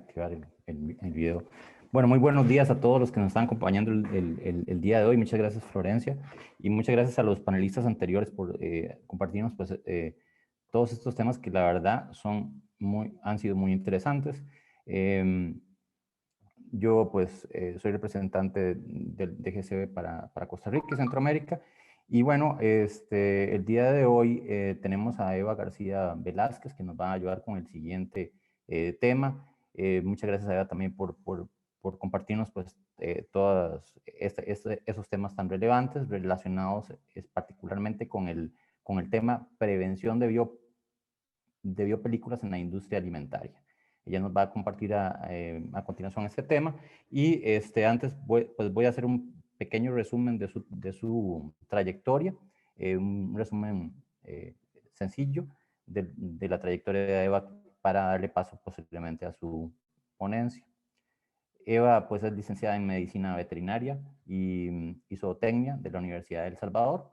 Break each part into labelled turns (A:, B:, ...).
A: activar el video. Bueno, muy buenos días a todos los que nos están acompañando el día de hoy. Muchas gracias, Florencia, y muchas gracias a los panelistas anteriores por compartirnos pues, todos estos temas que la verdad han sido muy interesantes. Yo pues soy representante del DGCB para Costa Rica y Centroamérica. Y bueno, el día de hoy tenemos a Eva García Velázquez, que nos va a ayudar con el siguiente tema. Muchas gracias a Eva también por compartirnos pues, todos esos temas tan relevantes relacionados particularmente con el tema prevención de biopelículas en la industria alimentaria. Ella nos va a compartir a continuación este tema y antes voy a hacer un pequeño resumen de su trayectoria, un resumen sencillo de la trayectoria de Eva para darle paso posiblemente a su ponencia. Eva pues es licenciada en Medicina Veterinaria y Zootecnia de la Universidad de El Salvador.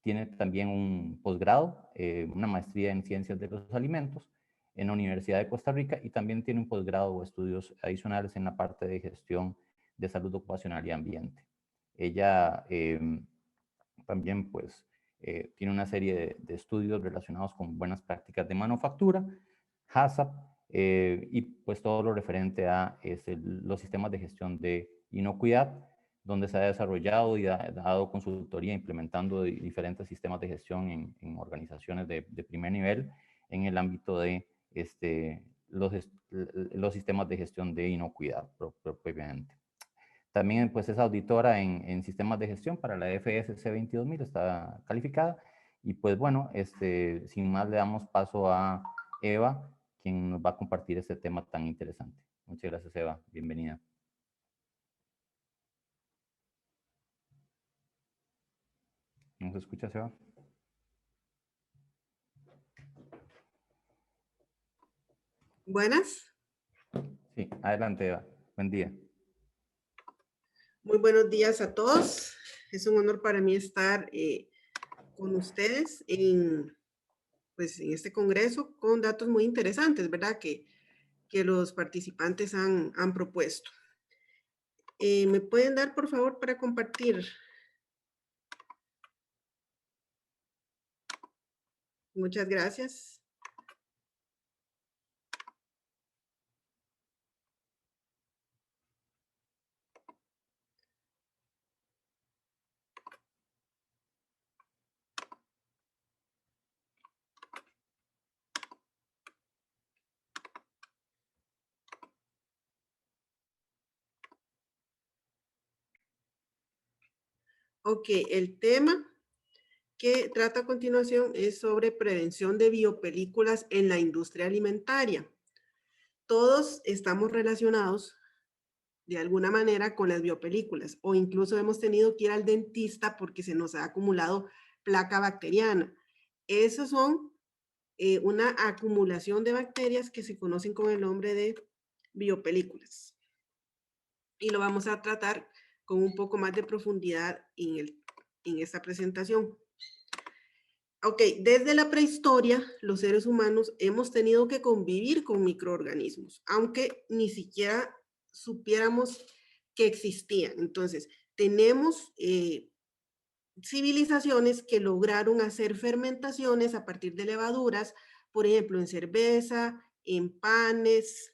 A: Tiene también un posgrado, una maestría en Ciencias de los Alimentos en la Universidad de Costa Rica y también tiene un posgrado o estudios adicionales en la parte de gestión de salud ocupacional y ambiente. Ella también pues tiene una serie de estudios relacionados con buenas prácticas de manufactura, HACCP, y pues todo lo referente a los sistemas de gestión de inocuidad, donde se ha desarrollado y dado consultoría implementando diferentes sistemas de gestión en organizaciones de primer nivel en el ámbito de los sistemas de gestión de inocuidad propiamente. También pues es auditora en sistemas de gestión para la FSC 22000, está calificada. Y pues bueno, sin más le damos paso a Eva, quien nos va a compartir este tema tan interesante. Muchas gracias, Eva. Bienvenida. ¿Nos escuchas, Eva?
B: Buenas.
A: Sí, adelante, Eva. Buen día.
B: Muy buenos días a todos. Es un honor para mí estar con ustedes en este congreso con datos muy interesantes, ¿verdad? Que los participantes han propuesto. ¿Me pueden dar, por favor, para compartir? Muchas gracias. Ok, el tema que trata a continuación es sobre prevención de biopelículas en la industria alimentaria. Todos estamos relacionados de alguna manera con las biopelículas, o incluso hemos tenido que ir al dentista porque se nos ha acumulado placa bacteriana. Esos son una acumulación de bacterias que se conocen con el nombre de biopelículas. Y lo vamos a tratar con un poco más de profundidad en esta presentación. Ok, desde la prehistoria, los seres humanos hemos tenido que convivir con microorganismos, aunque ni siquiera supiéramos que existían. Entonces, tenemos civilizaciones que lograron hacer fermentaciones a partir de levaduras, por ejemplo, en cerveza, en panes,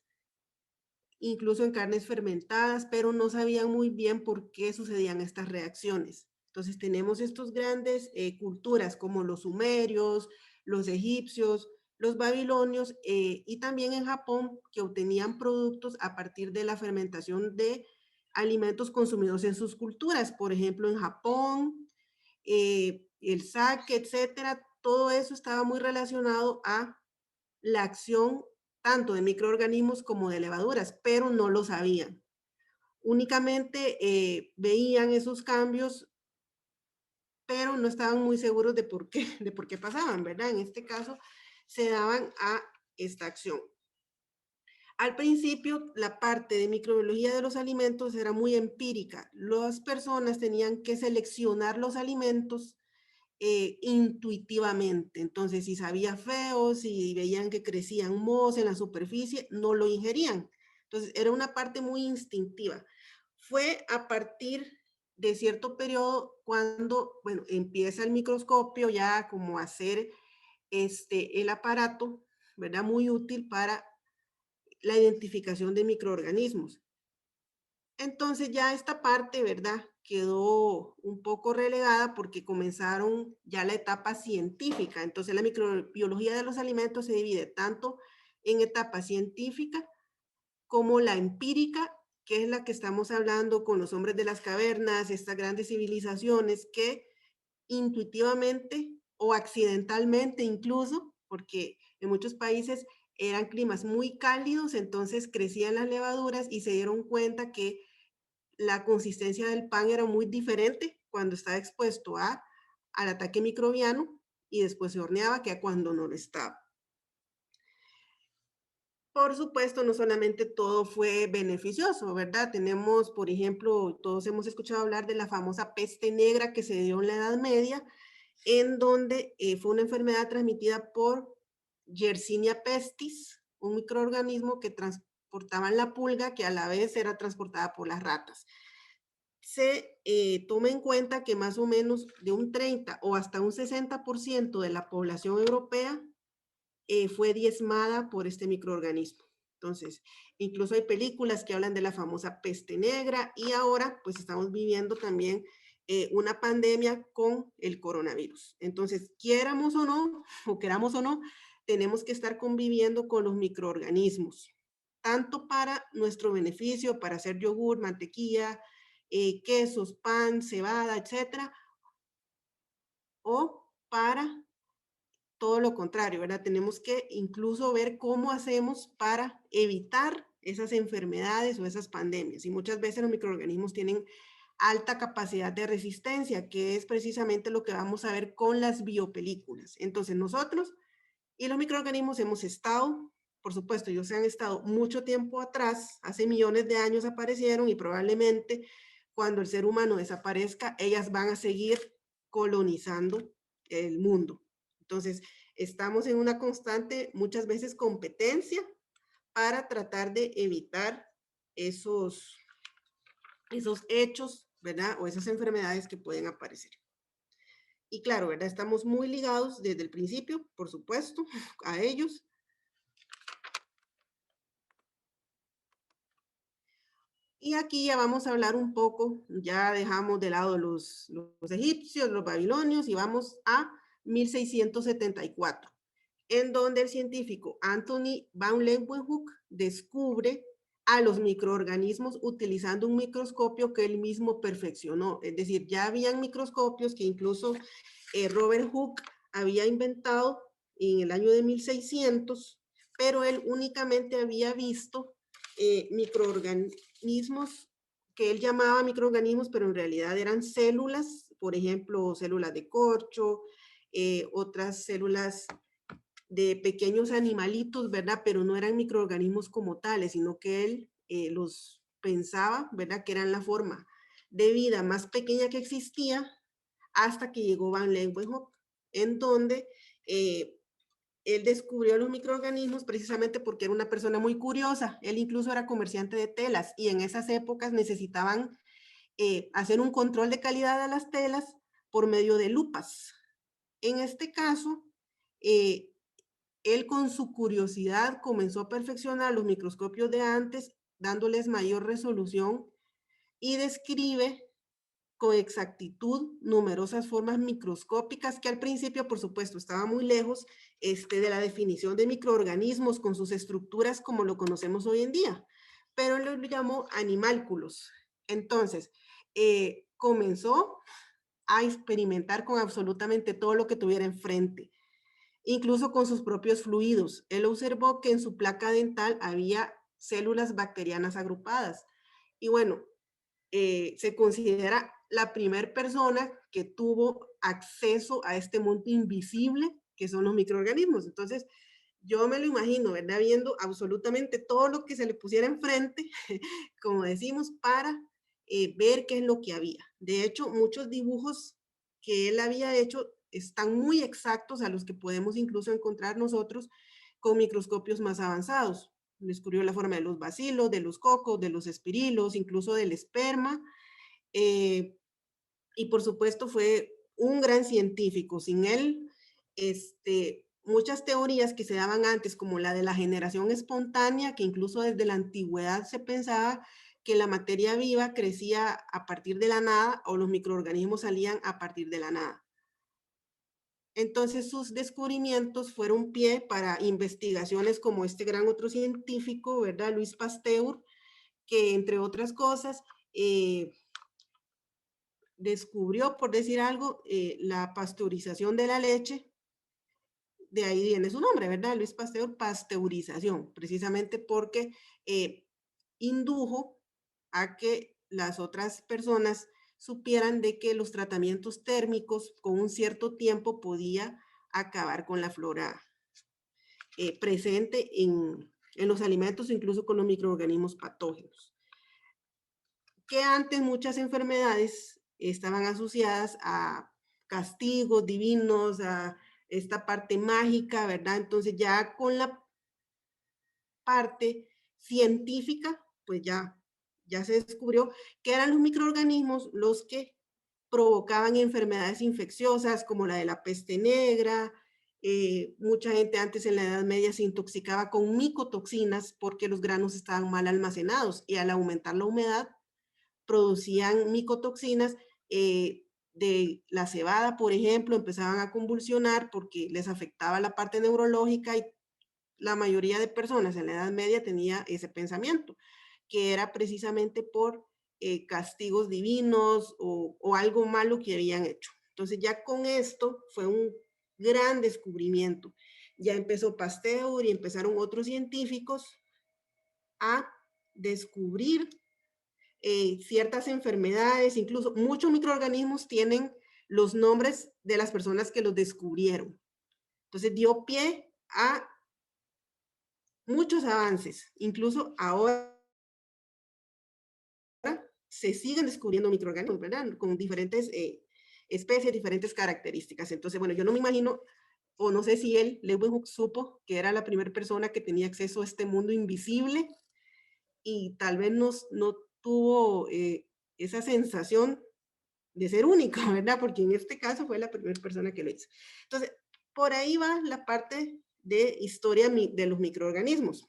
B: incluso en carnes fermentadas, pero no sabían muy bien por qué sucedían estas reacciones. Entonces tenemos estos grandes culturas como los sumerios, los egipcios, los babilonios y también en Japón que obtenían productos a partir de la fermentación de alimentos consumidos en sus culturas. Por ejemplo, en Japón, el sake, etcétera, todo eso estaba muy relacionado a la acción tanto de microorganismos como de levaduras, pero no lo sabían. Únicamente veían esos cambios, pero no estaban muy seguros de por qué pasaban, ¿verdad? En este caso, se daban a esta acción. Al principio, la parte de microbiología de los alimentos era muy empírica. Las personas tenían que seleccionar los alimentos intuitivamente. Entonces, si sabía feo, si veían que crecían mohos en la superficie, no lo ingerían. Entonces, era una parte muy instintiva. Fue a partir de cierto periodo cuando, bueno, empieza el microscopio ya como a ser el aparato, ¿verdad? Muy útil para la identificación de microorganismos. Entonces ya esta parte, ¿verdad? Quedó un poco relegada porque comenzaron ya la etapa científica. Entonces la microbiología de los alimentos se divide tanto en etapa científica como la empírica, que es la que estamos hablando con los hombres de las cavernas, estas grandes civilizaciones que intuitivamente o accidentalmente incluso, porque en muchos países eran climas muy cálidos, entonces crecían las levaduras y se dieron cuenta que la consistencia del pan era muy diferente cuando estaba expuesto al ataque microbiano y después se horneaba que a cuando no lo estaba. Por supuesto, no solamente todo fue beneficioso, ¿verdad? Tenemos, por ejemplo, todos hemos escuchado hablar de la famosa peste negra que se dio en la Edad Media, en donde fue una enfermedad transmitida por Yersinia pestis, un microorganismo que transportaba la pulga, que a la vez era transportada por las ratas. Se toma en cuenta que más o menos de un 30 o hasta un 60% de la población europea fue diezmada por este microorganismo. Entonces, incluso hay películas que hablan de la famosa peste negra y ahora pues estamos viviendo también una pandemia con el coronavirus. Entonces, quieramos o no, o queramos o no, tenemos que estar conviviendo con los microorganismos, tanto para nuestro beneficio, para hacer yogur, mantequilla, quesos, pan, cebada, etcétera, o para todo lo contrario, ¿verdad? Tenemos que incluso ver cómo hacemos para evitar esas enfermedades o esas pandemias. Y muchas veces los microorganismos tienen alta capacidad de resistencia, que es precisamente lo que vamos a ver con las biopelículas. Entonces nosotros y los microorganismos hemos estado, por supuesto, ellos han estado mucho tiempo atrás, hace millones de años aparecieron y probablemente cuando el ser humano desaparezca, ellas van a seguir colonizando el mundo. Entonces, estamos en una constante, muchas veces, competencia para tratar de evitar esos, esos hechos, ¿verdad? O esas enfermedades que pueden aparecer. Y claro, ¿verdad? Estamos muy ligados desde el principio, por supuesto, a ellos. Y aquí ya vamos a hablar un poco, ya dejamos de lado los egipcios, los babilonios y vamos a 1674, en donde el científico Anthony van Leeuwenhoek descubre a los microorganismos utilizando un microscopio que él mismo perfeccionó. Es decir, ya habían microscopios que incluso Robert Hooke había inventado en el año de 1600, pero él únicamente había visto microorganismos que él llamaba microorganismos, pero en realidad eran células, por ejemplo, células de corcho, otras células de pequeños animalitos, ¿verdad? Pero no eran microorganismos como tales, sino que él los pensaba, ¿verdad? Que eran la forma de vida más pequeña que existía hasta que llegó Van Leeuwenhoek, en donde él descubrió los microorganismos precisamente porque era una persona muy curiosa. Él incluso era comerciante de telas y en esas épocas necesitaban hacer un control de calidad a las telas por medio de lupas. En este caso, eh, él con su curiosidad comenzó a perfeccionar los microscopios de antes, dándoles mayor resolución y describe con exactitud numerosas formas microscópicas que al principio, por supuesto, estaba muy lejos de la definición de microorganismos con sus estructuras como lo conocemos hoy en día, pero él lo llamó animálculos. Entonces, comenzó a experimentar con absolutamente todo lo que tuviera enfrente, incluso con sus propios fluidos. Él observó que en su placa dental había células bacterianas agrupadas. Y bueno, se considera la primera persona que tuvo acceso a este mundo invisible que son los microorganismos. Entonces, yo me lo imagino, ¿verdad? Viendo absolutamente todo lo que se le pusiera enfrente, como decimos, para ver qué es lo que había. De hecho, muchos dibujos que él había hecho están muy exactos a los que podemos incluso encontrar nosotros con microscopios más avanzados. descubrió la forma de los bacilos, de los cocos, de los espirilos, incluso del esperma, y por supuesto fue un gran científico. Sin él, muchas teorías que se daban antes, como la de la generación espontánea, que incluso desde la antigüedad se pensaba que la materia viva crecía a partir de la nada o los microorganismos salían a partir de la nada. Entonces sus descubrimientos fueron pie para investigaciones como este gran otro científico, ¿verdad? Louis Pasteur, que entre otras cosas descubrió, por decir algo, la pasteurización de la leche. De ahí viene su nombre, ¿verdad? Louis Pasteur, pasteurización, precisamente porque indujo a que las otras personas supieran de que los tratamientos térmicos con un cierto tiempo podía acabar con la flora presente en los alimentos, incluso con los microorganismos patógenos. Que antes muchas enfermedades estaban asociadas a castigos divinos, a esta parte mágica, ¿verdad? Entonces ya con la parte científica, pues ya se descubrió que eran los microorganismos los que provocaban enfermedades infecciosas como la de la peste negra. Mucha gente antes en la Edad Media se intoxicaba con micotoxinas porque los granos estaban mal almacenados y al aumentar la humedad producían micotoxinas. De la cebada, por ejemplo, empezaban a convulsionar porque les afectaba la parte neurológica y la mayoría de personas en la Edad Media tenía ese pensamiento, que era precisamente por castigos divinos o algo malo que habían hecho. Entonces ya con esto fue un gran descubrimiento. Ya empezó Pasteur y empezaron otros científicos a descubrir ciertas enfermedades, incluso muchos microorganismos tienen los nombres de las personas que los descubrieron. Entonces dio pie a muchos avances, incluso ahora se siguen descubriendo microorganismos, ¿verdad? Con diferentes especies, diferentes características. Entonces, bueno, yo no me imagino, o no sé si él, Leeuwenhoek, supo que era la primera persona que tenía acceso a este mundo invisible y tal vez no tuvo esa sensación de ser único, ¿verdad? Porque en este caso fue la primera persona que lo hizo. Entonces, por ahí va la parte de historia de los microorganismos.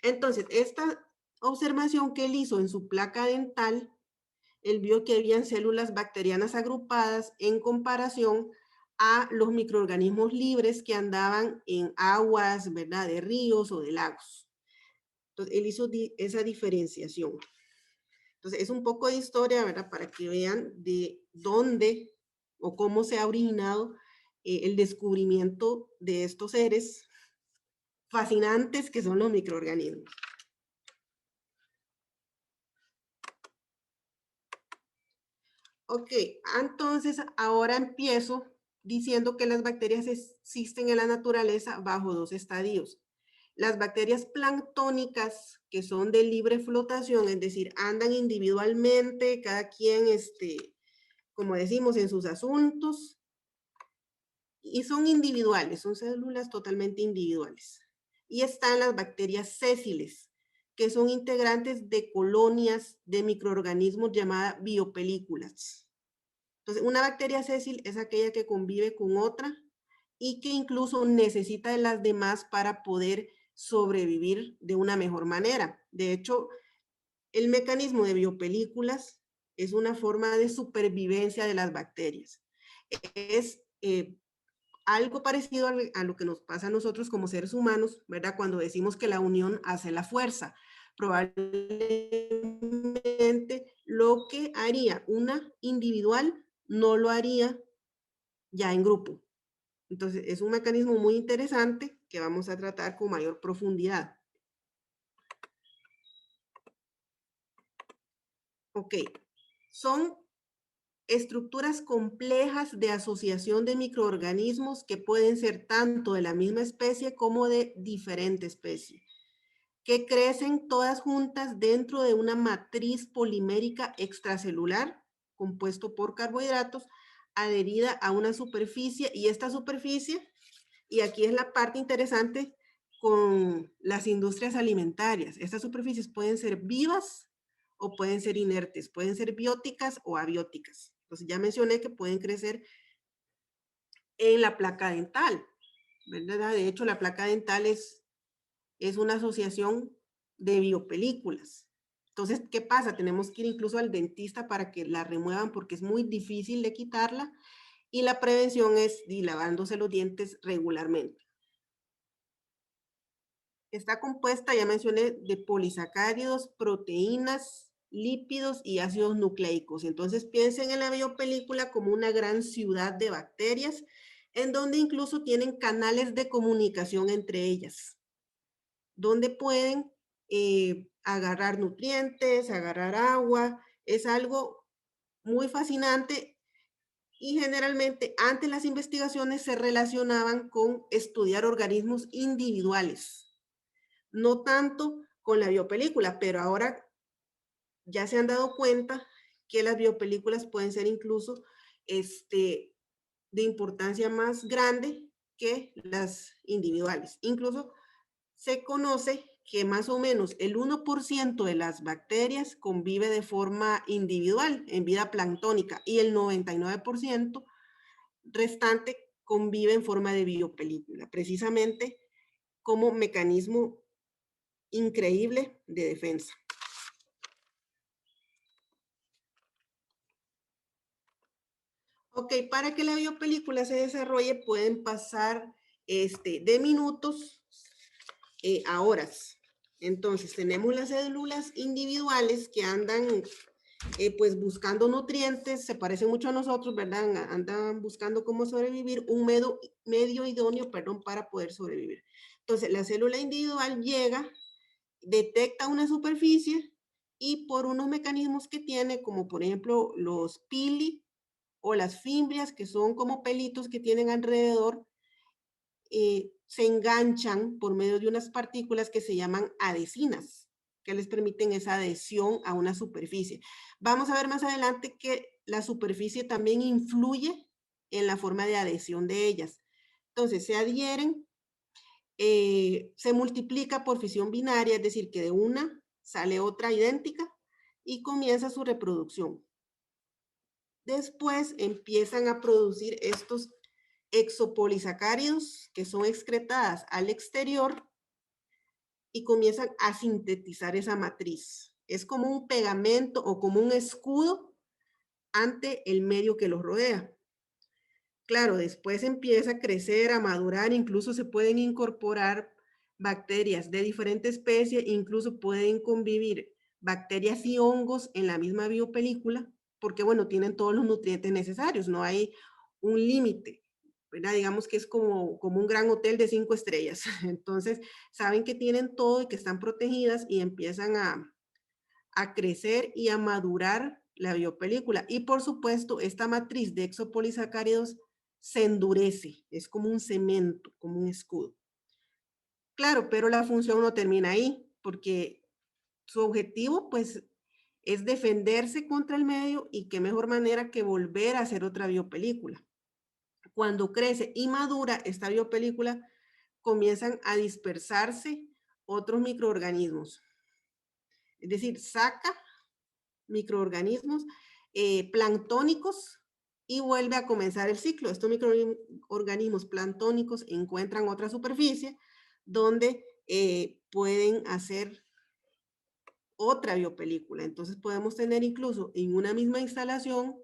B: Entonces, esta observación que él hizo en su placa dental, él vio que habían células bacterianas agrupadas en comparación a los microorganismos libres que andaban en aguas, ¿verdad? De ríos o de lagos. Entonces, él hizo esa diferenciación. Entonces, es un poco de historia, ¿verdad? Para que vean de dónde o cómo se ha originado el descubrimiento de estos seres fascinantes que son los microorganismos. Ok, entonces ahora empiezo diciendo que las bacterias existen en la naturaleza bajo dos estadios. Las bacterias planctónicas, que son de libre flotación, es decir, andan individualmente, cada quien, como decimos, en sus asuntos, y son individuales, son células totalmente individuales. Y están las bacterias sésiles, que son integrantes de colonias de microorganismos llamadas biopelículas. Entonces, una bacteria sésil es aquella que convive con otra y que incluso necesita de las demás para poder sobrevivir de una mejor manera. De hecho, el mecanismo de biopelículas es una forma de supervivencia de las bacterias. Es algo parecido a lo que nos pasa a nosotros como seres humanos, ¿verdad? Cuando decimos que la unión hace la fuerza. Probablemente lo que haría una individual no lo haría ya en grupo. Entonces, es un mecanismo muy interesante que vamos a tratar con mayor profundidad. Ok, son estructuras complejas de asociación de microorganismos que pueden ser tanto de la misma especie como de diferente especie, que crecen todas juntas dentro de una matriz polimérica extracelular compuesto por carbohidratos adherida a una superficie, y esta superficie, y aquí es la parte interesante, con las industrias alimentarias. Estas superficies pueden ser vivas o pueden ser inertes, pueden ser bióticas o abióticas. Entonces ya mencioné que pueden crecer en la placa dental, ¿verdad? De hecho, la placa dental es una asociación de biopelículas. Entonces, ¿qué pasa? Tenemos que ir incluso al dentista para que la remuevan porque es muy difícil de quitarla y la prevención es lavándose los dientes regularmente. Está compuesta, ya mencioné, de polisacáridos, proteínas, lípidos y ácidos nucleicos. Entonces piensen en la biopelícula como una gran ciudad de bacterias en donde incluso tienen canales de comunicación entre ellas, donde pueden agarrar nutrientes, agarrar agua. Es algo muy fascinante y generalmente antes las investigaciones se relacionaban con estudiar organismos individuales, no tanto con la biopelícula, pero ahora ya se han dado cuenta que las biopelículas pueden ser incluso de importancia más grande que las individuales. Incluso se conoce que más o menos el 1% de las bacterias convive de forma individual en vida planctónica y el 99% restante convive en forma de biopelícula, precisamente como mecanismo increíble de defensa. Ok, para que la biopelícula se desarrolle pueden pasar de minutos a horas. Entonces tenemos las células individuales que andan pues buscando nutrientes, se parecen mucho a nosotros, ¿verdad? Andan buscando cómo sobrevivir, un medio idóneo, perdón, para poder sobrevivir. Entonces la célula individual llega, detecta una superficie y por unos mecanismos que tiene, como por ejemplo los pili o las fimbrias, que son como pelitos que tienen alrededor, se enganchan por medio de unas partículas que se llaman adhesinas, que les permiten esa adhesión a una superficie. Vamos a ver más adelante que la superficie también influye en la forma de adhesión de ellas. Entonces, se adhieren, se multiplica por fisión binaria, es decir, que de una sale otra idéntica y comienza su reproducción. Después empiezan a producir estos exopolisacáridos que son excretadas al exterior y comienzan a sintetizar esa matriz. Es como un pegamento o como un escudo ante el medio que los rodea. Claro, después empieza a crecer, a madurar, incluso se pueden incorporar bacterias de diferente especie, incluso pueden convivir bacterias y hongos en la misma biopelícula, porque bueno, tienen todos los nutrientes necesarios, no hay un límite, ¿verdad? Digamos que es como un gran hotel de 5 estrellas. Entonces, saben que tienen todo y que están protegidas y empiezan a crecer y a madurar la biopelícula. Y por supuesto, esta matriz de exopolisacáridos se endurece, es como un cemento, como un escudo. Claro, pero la función no termina ahí, porque su objetivo, pues, es defenderse contra el medio y qué mejor manera que volver a hacer otra biopelícula. Cuando crece y madura esta biopelícula, comienzan a dispersarse otros microorganismos. Es decir, saca microorganismos planctónicos y vuelve a comenzar el ciclo. Estos microorganismos planctónicos encuentran otra superficie donde pueden hacer otra biopelícula. Entonces podemos tener incluso en una misma instalación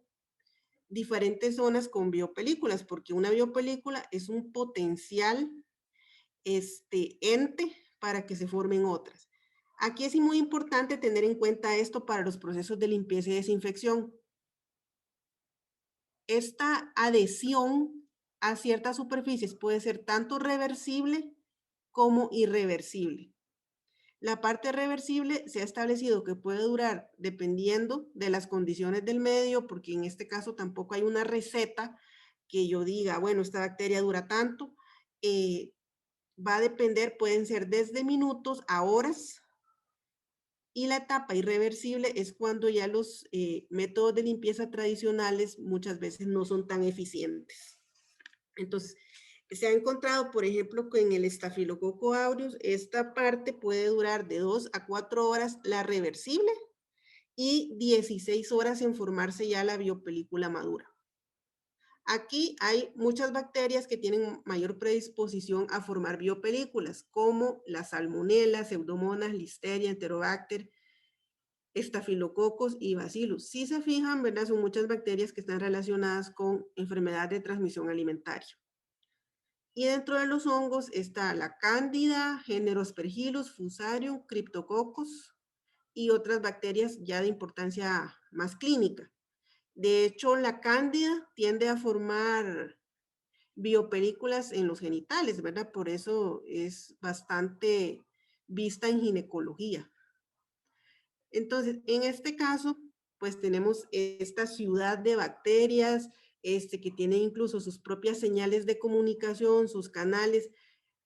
B: diferentes zonas con biopelículas, porque una biopelícula es un potencial ente para que se formen otras. Aquí es muy importante tener en cuenta esto para los procesos de limpieza y desinfección. Esta adhesión a ciertas superficies puede ser tanto reversible como irreversible. La parte reversible se ha establecido que puede durar dependiendo de las condiciones del medio, porque en este caso tampoco hay una receta que yo diga, bueno, esta bacteria dura tanto. Va a depender, pueden ser desde minutos a horas. Y la etapa irreversible es cuando ya los métodos de limpieza tradicionales muchas veces no son tan eficientes. Entonces, Se ha encontrado, por ejemplo, que en el Staphylococcus aureus, esta parte puede durar de 2 a 4 horas la reversible y 16 horas en formarse ya la biopelícula madura. Aquí hay muchas bacterias que tienen mayor predisposición a formar biopelículas, como la Salmonella, Pseudomonas, Listeria, Enterobacter, Estafilococos y Bacillus. Si se fijan, ¿verdad? Son muchas bacterias que están relacionadas con enfermedades de transmisión alimentaria. Y dentro de los hongos está la Cándida, género Aspergillus, Fusarium, Cryptococcus y otras bacterias ya de importancia más clínica. De hecho, la Cándida tiende a formar biopelículas en los genitales, ¿verdad? Por eso es bastante vista en ginecología. Entonces, en este caso, pues tenemos esta ciudad de bacterias, que tienen incluso sus propias señales de comunicación, sus canales,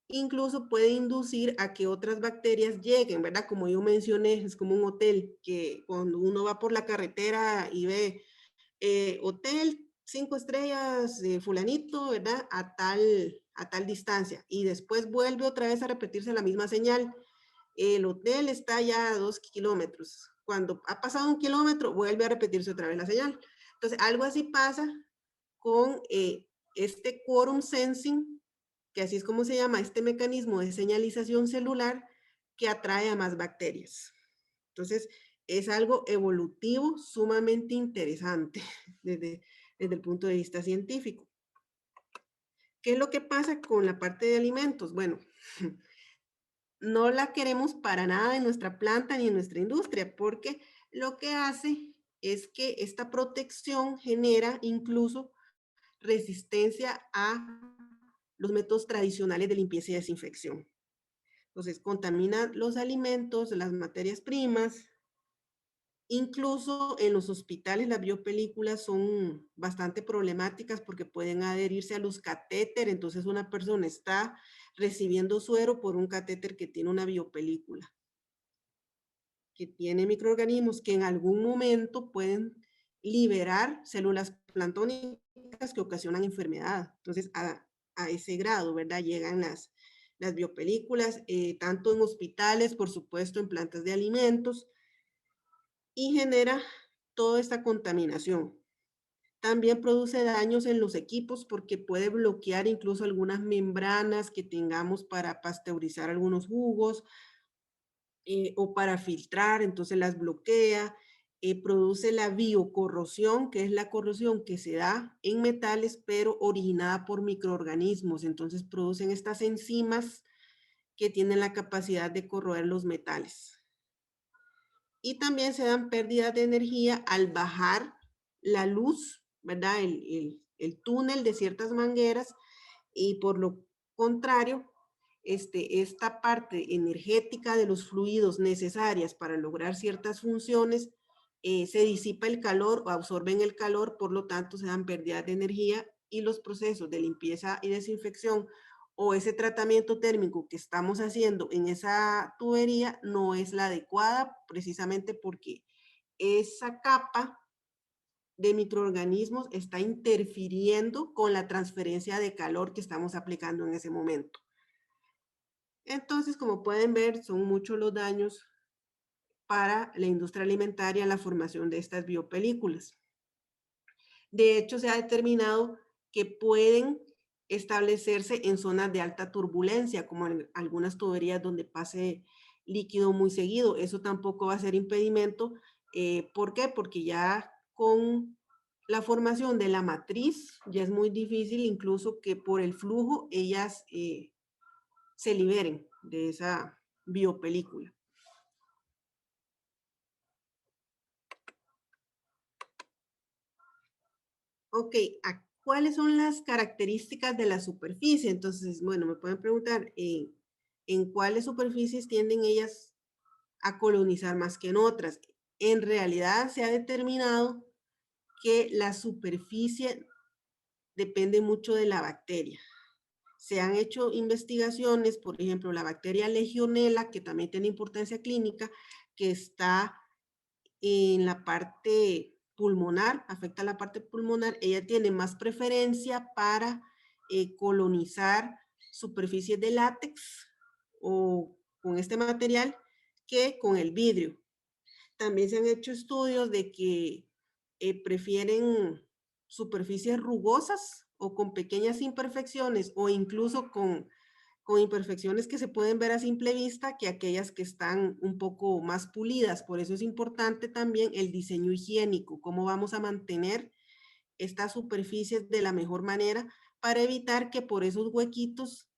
B: incluso puede inducir a que otras bacterias lleguen, ¿verdad? Como yo mencioné, es como un hotel que cuando uno va por la carretera y ve hotel 5 estrellas, fulanito, ¿verdad? A tal distancia. Y después vuelve otra vez a repetirse la misma señal. El hotel está ya a 2 kilómetros. Cuando ha pasado 1 kilómetro, vuelve a repetirse otra vez la señal. Entonces, algo así pasa con este quorum sensing, que así es como se llama este mecanismo de señalización celular que atrae a más bacterias. Entonces, es algo evolutivo sumamente interesante desde el punto de vista científico. ¿Qué es lo que pasa con la parte de alimentos? Bueno, no la queremos para nada en nuestra planta ni en nuestra industria, porque lo que hace es que esta protección genera incluso resistencia a los métodos tradicionales de limpieza y desinfección. Entonces, contamina los alimentos, las materias primas. Incluso en los hospitales las biopelículas son bastante problemáticas porque pueden adherirse a los catéteres. Entonces una persona está recibiendo suero por un catéter que tiene una biopelícula, que tiene microorganismos que en algún momento pueden liberar células planctónicas que ocasionan enfermedad. Entonces a ese grado, ¿verdad? Llegan las biopelículas, tanto en hospitales, por supuesto, en plantas de alimentos, y genera toda esta contaminación. También produce daños en los equipos porque puede bloquear incluso algunas membranas que tengamos para pasteurizar algunos jugos o para filtrar, entonces las bloquea. Produce la biocorrosión, que es la corrosión que se da en metales, pero originada por microorganismos. Entonces producen estas enzimas que tienen la capacidad de corroer los metales. Y también se dan pérdidas de energía al bajar la luz, ¿verdad? El túnel de ciertas mangueras, y por lo contrario, esta parte energética de los fluidos necesarias para lograr ciertas funciones, se disipa el calor o absorben el calor, por lo tanto se dan pérdidas de energía y los procesos de limpieza y desinfección o ese tratamiento térmico que estamos haciendo en esa tubería no es la adecuada, precisamente porque esa capa de microorganismos está interfiriendo con la transferencia de calor que estamos aplicando en ese momento. Entonces, como pueden ver, son muchos los daños para la industria alimentaria la formación de estas biopelículas. De hecho, se ha determinado que pueden establecerse en zonas de alta turbulencia, como en algunas tuberías donde pase líquido muy seguido. Eso tampoco va a ser impedimento. ¿Por qué? Porque ya con la formación de la matriz ya es muy difícil incluso que por el flujo ellas se liberen de esa biopelícula. Ok, ¿cuáles son las características de la superficie? Entonces, bueno, me pueden preguntar en cuáles superficies tienden ellas a colonizar más que en otras. En realidad se ha determinado que la superficie depende mucho de la bacteria. Se han hecho investigaciones, por ejemplo, la bacteria Legionella, que también tiene importancia clínica, que está en la parte pulmonar, afecta la parte pulmonar, ella tiene más preferencia para colonizar superficies de látex o con este material que con el vidrio. También se han hecho estudios de que prefieren superficies rugosas o con pequeñas imperfecciones o incluso con imperfecciones que se pueden ver a simple vista que aquellas que están un poco más pulidas. Por eso es importante también el diseño higiénico, cómo vamos a mantener estas superficies de la mejor manera para evitar que por esos huequitos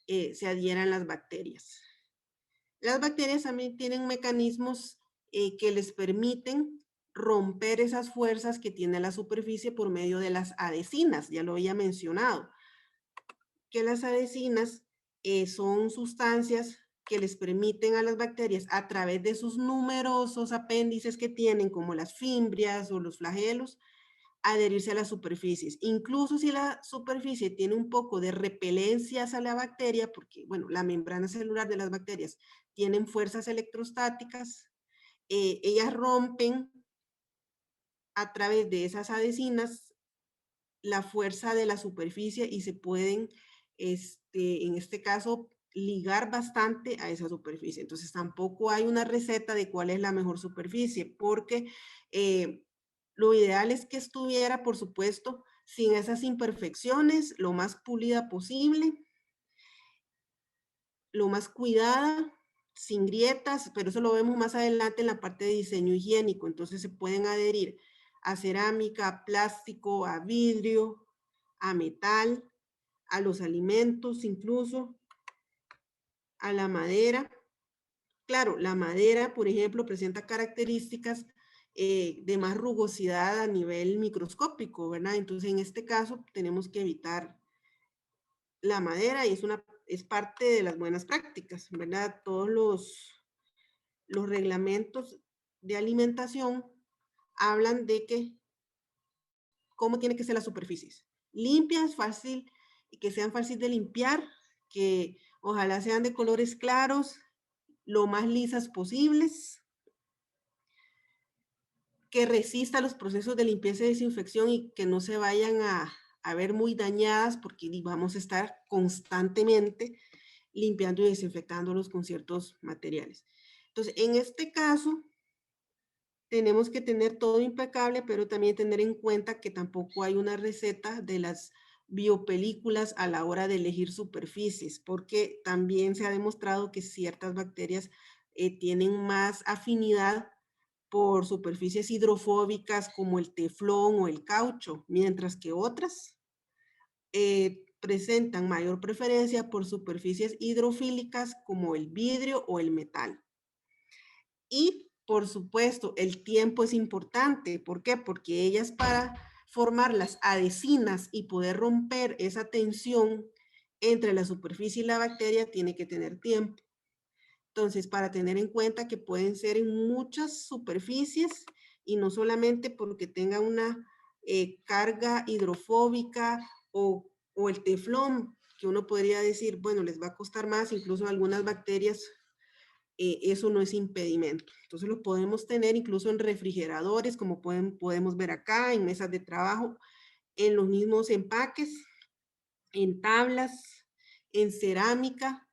B: se adhieran las bacterias. Las bacterias también tienen mecanismos que les permiten romper esas fuerzas que tiene la superficie por medio de las adhesinas, ya lo había mencionado, que las adhesinas son sustancias que les permiten a las bacterias a través de sus numerosos apéndices que tienen, como las fimbrias o los flagelos, adherirse a las superficies. Incluso si la superficie tiene un poco de repelencia a la bacteria, porque, bueno, la membrana celular de las bacterias tienen fuerzas electrostáticas, ellas rompen a través de esas adhesinas la fuerza de la superficie y se pueden, en este caso, ligar bastante a esa superficie. Entonces tampoco hay una receta de cuál es la mejor superficie, porque lo ideal es que estuviera, por supuesto, sin esas imperfecciones, lo más pulida posible, lo más cuidada, sin grietas, pero eso lo vemos más adelante en la parte de diseño higiénico. Entonces se pueden adherir a cerámica, a plástico, a vidrio, a metal, a los alimentos incluso, a la madera. Claro, la madera, por ejemplo, presenta características de más rugosidad a nivel microscópico, ¿verdad? Entonces, en este caso, tenemos que evitar la madera y es parte de las buenas prácticas, ¿verdad? Todos los reglamentos de alimentación hablan de que cómo tiene que ser las superficies. Limpias, fácil, que sean fáciles de limpiar, que ojalá sean de colores claros, lo más lisas posibles, que resista los procesos de limpieza y desinfección y que no se vayan a ver muy dañadas porque vamos a estar constantemente limpiando y desinfectándolos con ciertos materiales. Entonces, en este caso, tenemos que tener todo impecable, pero también tener en cuenta que tampoco hay una receta de las biopelículas a la hora de elegir superficies, porque también se ha demostrado que ciertas bacterias tienen más afinidad por superficies hidrofóbicas como el teflón o el caucho, mientras que otras presentan mayor preferencia por superficies hidrofílicas como el vidrio o el metal. Y, por supuesto, el tiempo es importante. ¿Por qué? Porque ellas para formar las adhesinas y poder romper esa tensión entre la superficie y la bacteria tiene que tener tiempo. Entonces, para tener en cuenta que pueden ser en muchas superficies y no solamente porque tenga una carga hidrofóbica o el teflón, que uno podría decir, bueno, les va a costar más, incluso algunas bacterias, eso no es impedimento. Entonces, lo podemos tener incluso en refrigeradores, como podemos ver acá, en mesas de trabajo, en los mismos empaques, en tablas, en cerámica.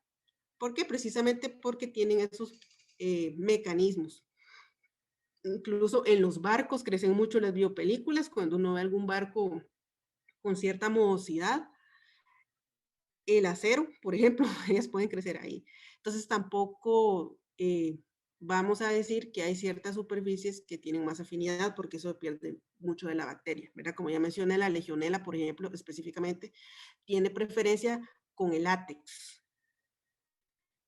B: ¿Por qué? Precisamente porque tienen esos mecanismos. Incluso en los barcos crecen mucho las biopelículas. Cuando uno ve algún barco con cierta morosidad, el acero, por ejemplo, ellas pueden crecer ahí. Entonces tampoco vamos a decir que hay ciertas superficies que tienen más afinidad porque eso pierde mucho de la bacteria, ¿verdad? Como ya mencioné, la legionela, por ejemplo, específicamente, tiene preferencia con el látex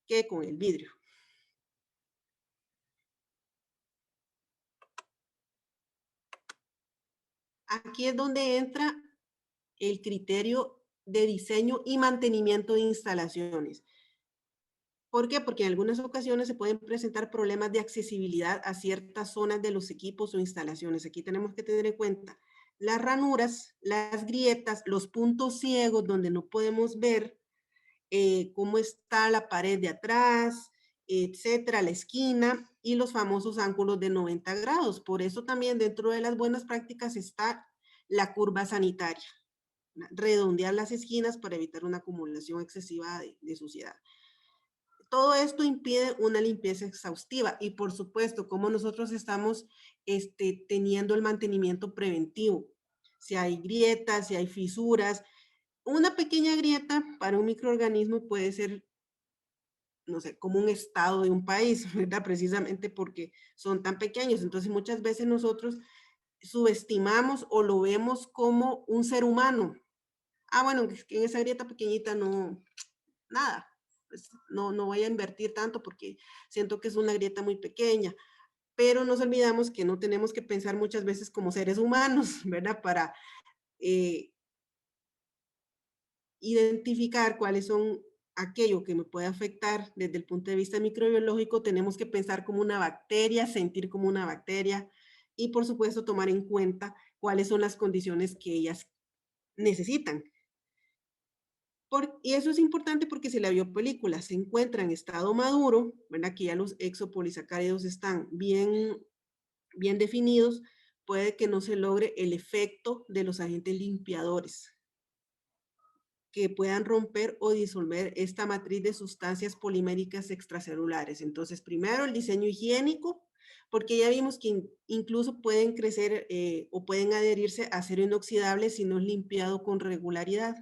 B: que con el vidrio. Aquí es donde entra el criterio de diseño y mantenimiento de instalaciones. ¿Por qué? Porque en algunas ocasiones se pueden presentar problemas de accesibilidad a ciertas zonas de los equipos o instalaciones. Aquí tenemos que tener en cuenta las ranuras, las grietas, los puntos ciegos donde no podemos ver cómo está la pared de atrás, etcétera, la esquina y los famosos ángulos de 90 grados. Por eso también dentro de las buenas prácticas está la curva sanitaria. redondear las esquinas para evitar una acumulación excesiva de suciedad. Todo esto impide una limpieza exhaustiva y por supuesto, como nosotros estamos teniendo el mantenimiento preventivo. Si hay grietas, si hay fisuras, una pequeña grieta para un microorganismo puede ser, no sé, como un estado de un país, ¿verdad? Precisamente porque son tan pequeños. Entonces, muchas veces nosotros subestimamos o lo vemos como un ser humano. Ah, bueno, que en esa grieta pequeñita no, nada, pues no voy a invertir tanto porque siento que es una grieta muy pequeña. Pero nos olvidamos que no tenemos que pensar muchas veces como seres humanos, ¿verdad? Para eh, identificar cuáles son aquello que me puede afectar desde el punto de vista microbiológico, tenemos que pensar como una bacteria, sentir como una bacteria y por supuesto tomar en cuenta cuáles son las condiciones que ellas necesitan. Y eso es importante porque si la biopelícula se encuentra en estado maduro, ¿verdad? Que ya los exopolisacáridos están bien definidos, puede que no se logre el efecto de los agentes limpiadores que puedan romper o disolver esta matriz de sustancias poliméricas extracelulares. Entonces, primero el diseño higiénico, porque ya vimos que incluso pueden crecer o pueden adherirse a acero inoxidable si no es limpiado con regularidad.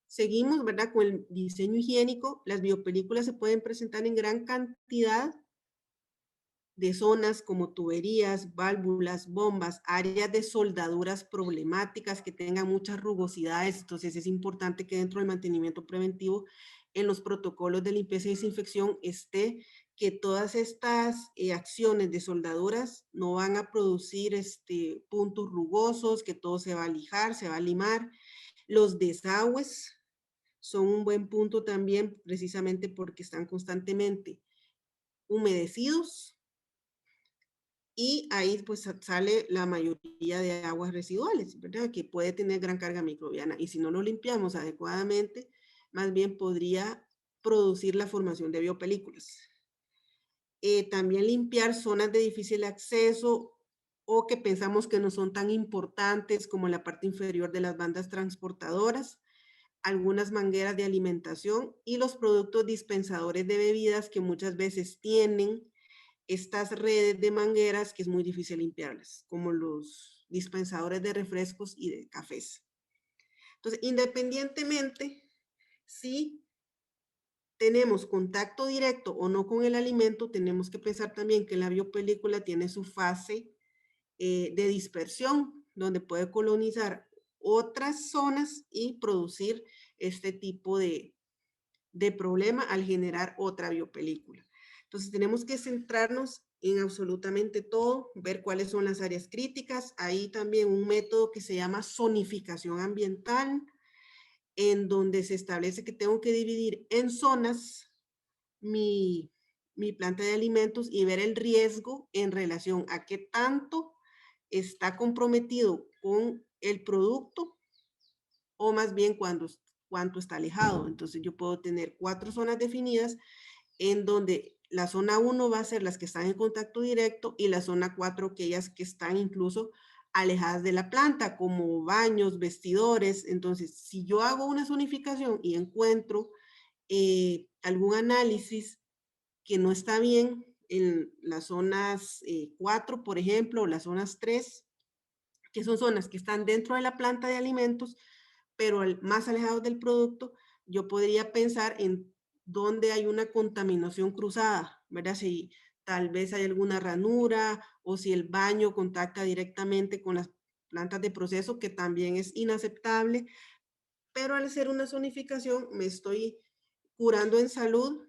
B: Seguimos, ¿verdad? Con el diseño higiénico, las biopelículas se pueden presentar en gran cantidad de zonas como tuberías, válvulas, bombas, áreas de soldaduras problemáticas que tengan muchas rugosidades. Entonces es importante que dentro del mantenimiento preventivo en los protocolos de limpieza y desinfección esté que todas estas acciones de soldaduras no van a producir puntos rugosos, que todo se va a lijar, se va a limar. Los desagües son un buen punto también precisamente porque están constantemente humedecidos y ahí pues sale la mayoría de aguas residuales, ¿verdad? Que puede tener gran carga microbiana y si no lo limpiamos adecuadamente, más bien podría producir la formación de biopelículas. También limpiar zonas de difícil acceso o que pensamos que no son tan importantes como la parte inferior de las bandas transportadoras, algunas mangueras de alimentación y los productos dispensadores de bebidas que muchas veces tienen estas redes de mangueras que es muy difícil limpiarlas, como los dispensadores de refrescos y de cafés. Entonces, independientemente si tenemos contacto directo o no con el alimento, tenemos que pensar también que la biopelícula tiene su fase de dispersión, donde puede colonizar otras zonas y producir este tipo de problema al generar otra biopelícula. Entonces tenemos que centrarnos en absolutamente todo, ver cuáles son las áreas críticas. Hay también un método que se llama zonificación ambiental, en donde se establece que tengo que dividir en zonas mi planta de alimentos y ver el riesgo en relación a qué tanto está comprometido con el producto o más bien cuánto está alejado. Entonces yo puedo tener 4 zonas definidas en donde la zona 1 va a ser las que están en contacto directo y la zona 4 aquellas que están incluso alejadas de la planta, como baños, vestidores. Entonces, si yo hago una zonificación y encuentro algún análisis que no está bien en las zonas 4, por ejemplo, o las zonas 3, que son zonas que están dentro de la planta de alimentos, pero más alejados del producto, yo podría pensar en dónde hay una contaminación cruzada, ¿verdad? Si tal vez hay alguna ranura o si el baño contacta directamente con las plantas de proceso, que también es inaceptable, pero al hacer una zonificación me estoy curando en salud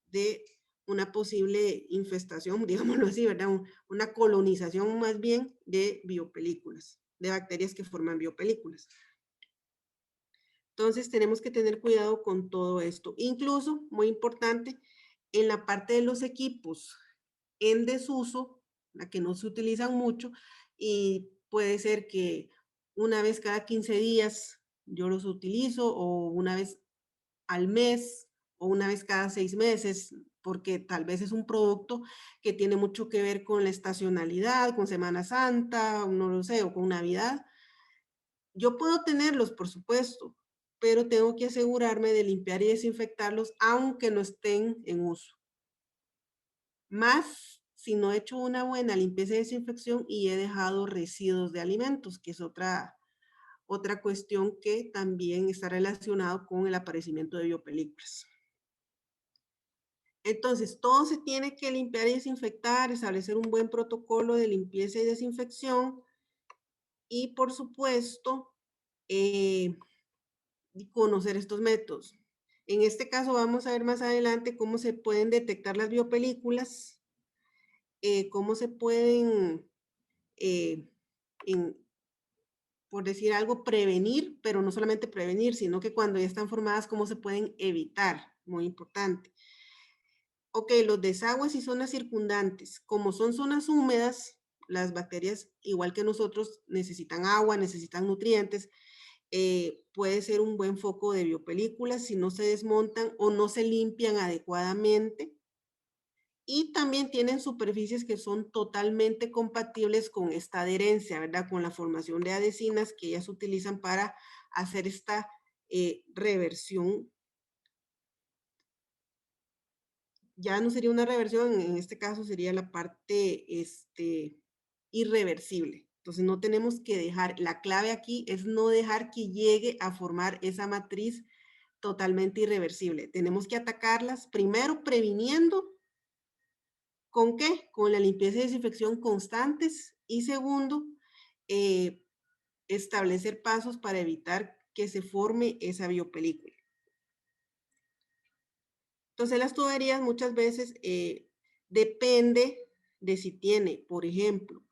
B: de una posible infestación, digámoslo así, ¿verdad? Una colonización más bien de biopelículas, de bacterias que forman biopelículas. Entonces tenemos que tener cuidado con todo esto. Incluso, muy importante, en la parte de los equipos en desuso, la que no se utilizan mucho, y puede ser que una vez cada 15 días yo los utilizo o una vez al mes o una vez cada 6 meses, porque tal vez es un producto que tiene mucho que ver con la estacionalidad, con Semana Santa, no lo sé, o con Navidad. Yo puedo tenerlos, por supuesto, pero tengo que asegurarme de limpiar y desinfectarlos aunque no estén en uso. Más si no he hecho una buena limpieza y desinfección y he dejado residuos de alimentos, que es otra cuestión que también está relacionado con el aparecimiento de biopelículas. Entonces, todo se tiene que limpiar y desinfectar, establecer un buen protocolo de limpieza y desinfección y, por supuesto, eh, conocer estos métodos. En este caso, vamos a ver más adelante cómo se pueden detectar las biopelículas, cómo se pueden, eh, en- por decir algo, prevenir, pero no solamente prevenir, sino que cuando ya están formadas, cómo se pueden evitar, muy importante. Ok, los desagües y zonas circundantes. Como son zonas húmedas, las bacterias, igual que nosotros, necesitan agua, necesitan nutrientes. Puede ser un buen foco de biopelículas si no se desmontan o no se limpian adecuadamente. Y también tienen superficies que son totalmente compatibles con esta adherencia, ¿verdad? Con la formación de adhesinas que ellas utilizan para hacer esta reversión. Ya no sería una reversión, en este caso sería la parte irreversible. Entonces no tenemos que dejar, la clave aquí es no dejar que llegue a formar esa matriz totalmente irreversible. Tenemos que atacarlas primero previniendo. ¿Con qué? Con la limpieza y desinfección constantes y segundo, eh, establecer pasos para evitar que se forme esa biopelícula. Entonces las tuberías muchas veces depende de si tiene, por ejemplo,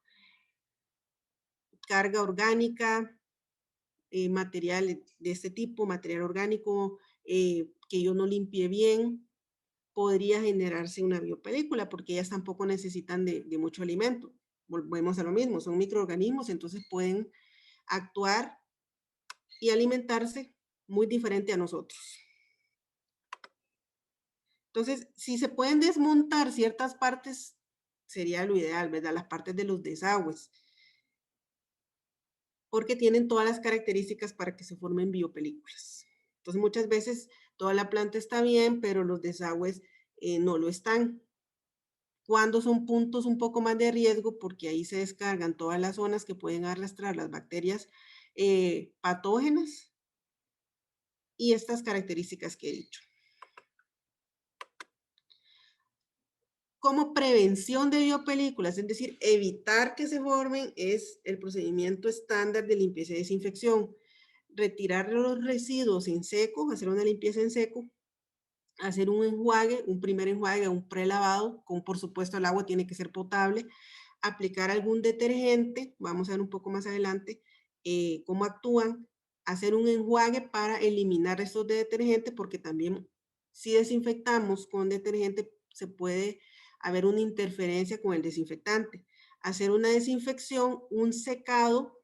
B: carga orgánica, material de este tipo, material orgánico que yo no limpie bien, podría generarse una biopelícula porque ellas tampoco necesitan de mucho alimento. Volvemos a lo mismo, son microorganismos, entonces pueden actuar y alimentarse muy diferente a nosotros. Entonces, si se pueden desmontar ciertas partes, sería lo ideal, ¿verdad? Las partes de los desagües, porque tienen todas las características para que se formen biopelículas. Entonces, muchas veces toda la planta está bien, pero los desagües no lo están. Cuando son puntos un poco más de riesgo, porque ahí se descargan todas las zonas que pueden arrastrar las bacterias patógenas y estas características que he dicho. Como prevención de biopelículas, es decir, evitar que se formen, es el procedimiento estándar de limpieza y desinfección. Retirar los residuos en seco, hacer una limpieza en seco, hacer un enjuague, un primer enjuague, un prelavado, con por supuesto el agua tiene que ser potable, aplicar algún detergente, vamos a ver un poco más adelante cómo actúan, hacer un enjuague para eliminar restos de detergente, porque también si desinfectamos con detergente se puede haber una interferencia con el desinfectante. Hacer una desinfección, un secado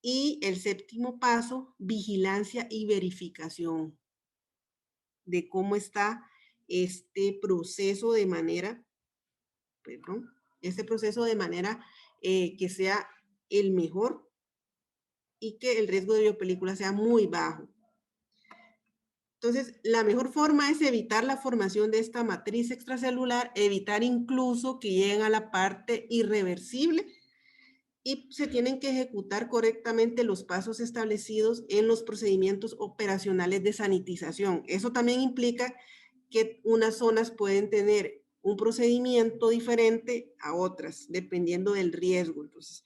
B: y el séptimo paso, vigilancia y verificación de cómo está este proceso de manera, perdón, este proceso de manera que sea el mejor y que el riesgo de biopelícula sea muy bajo. Entonces, la mejor forma es evitar la formación de esta matriz extracelular, evitar incluso que lleguen a la parte irreversible y se tienen que ejecutar correctamente los pasos establecidos en los procedimientos operacionales de sanitización. Eso también implica que unas zonas pueden tener un procedimiento diferente a otras, dependiendo del riesgo. Entonces,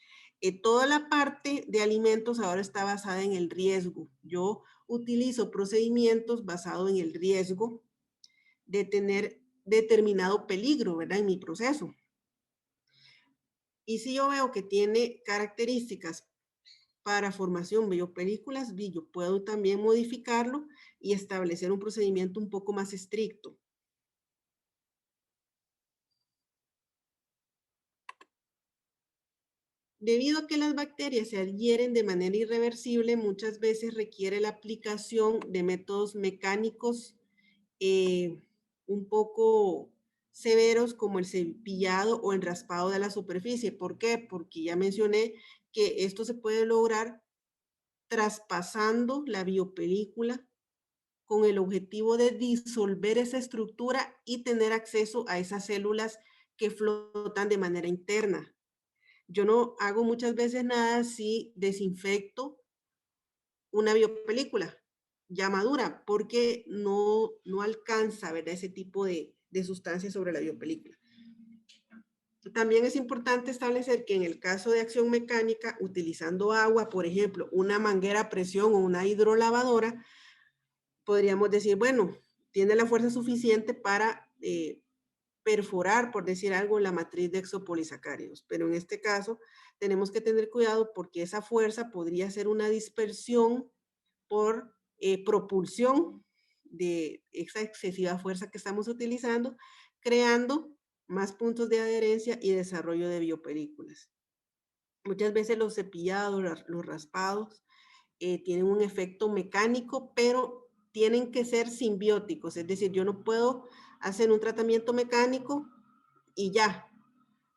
B: toda la parte de alimentos ahora está basada en el riesgo. Yo utilizo procedimientos basados en el riesgo de tener determinado peligro, ¿verdad? En mi proceso. Y si yo veo que tiene características para formación biopelículas, yo puedo también modificarlo y establecer un procedimiento un poco más estricto. Debido a que las bacterias se adhieren de manera irreversible, muchas veces requiere la aplicación de métodos mecánicos un poco severos como el cepillado o el raspado de la superficie. ¿Por qué? Porque ya mencioné que esto se puede lograr traspasando la biopelícula con el objetivo de disolver esa estructura y tener acceso a esas células que flotan de manera interna. Yo no hago muchas veces nada si desinfecto una biopelícula ya madura, porque no alcanza, ¿verdad? Ese tipo de sustancias sobre la biopelícula. También es importante establecer que en el caso de acción mecánica, utilizando agua, por ejemplo, una manguera a presión o una hidrolavadora, podríamos decir, bueno, tiene la fuerza suficiente para perforar, por decir algo, la matriz de exopolisacáridos. Pero en este caso tenemos que tener cuidado porque esa fuerza podría ser una dispersión por propulsión de esa excesiva fuerza que estamos utilizando, creando más puntos de adherencia y desarrollo de biopelículas. Muchas veces los cepillados, los raspados, tienen un efecto mecánico, pero tienen que ser simbióticos, es decir, yo no puedo hacer un tratamiento mecánico y ya.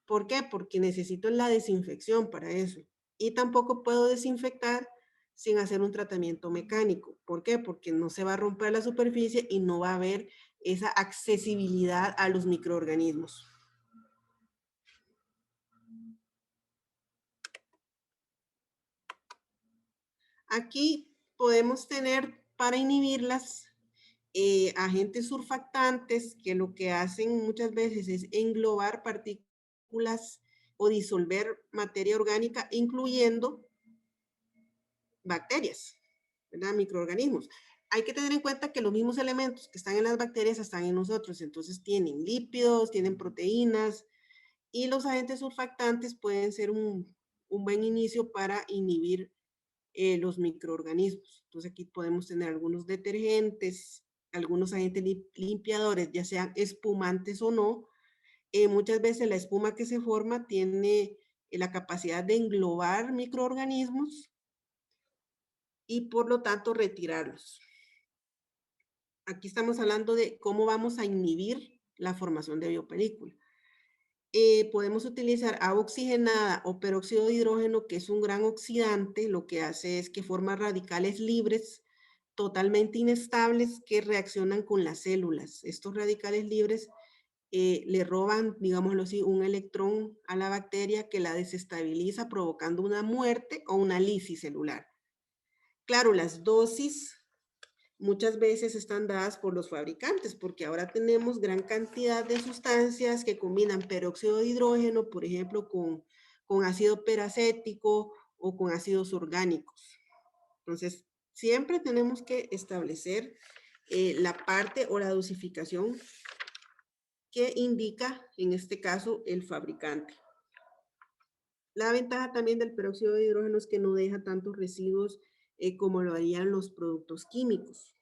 B: ¿Por qué? Porque necesito la desinfección para eso. Y tampoco puedo desinfectar sin hacer un tratamiento mecánico. ¿Por qué? Porque no se va a romper la superficie y no va a haber esa accesibilidad a los microorganismos. Aquí podemos tener para inhibirlas agentes surfactantes que lo que hacen muchas veces es englobar partículas o disolver materia orgánica, incluyendo bacterias, ¿verdad? Microorganismos. Hay que tener en cuenta que los mismos elementos que están en las bacterias están en nosotros, entonces tienen lípidos, tienen proteínas, y los agentes surfactantes pueden ser un buen inicio para inhibir los microorganismos. Entonces aquí podemos tener algunos detergentes, algunos agentes limpiadores, ya sean espumantes o no. Muchas veces la espuma que se forma tiene la capacidad de englobar microorganismos y por lo tanto retirarlos. Aquí estamos hablando de cómo vamos a inhibir la formación de biopelícula. Podemos utilizar agua oxigenada o peróxido de hidrógeno, que es un gran oxidante. Lo que hace es que forma radicales libres totalmente inestables que reaccionan con las células. Estos radicales libres le roban, digámoslo así, un electrón a la bacteria que la desestabiliza, provocando una muerte o una lisis celular. Claro, las dosis muchas veces están dadas por los fabricantes, porque ahora tenemos gran cantidad de sustancias que combinan peróxido de hidrógeno, por ejemplo, con ácido peracético o con ácidos orgánicos. Entonces, siempre tenemos que establecer la parte o la dosificación que indica, en este caso, el fabricante. La ventaja también del peróxido de hidrógeno es que no deja tantos residuos como lo harían los productos químicos.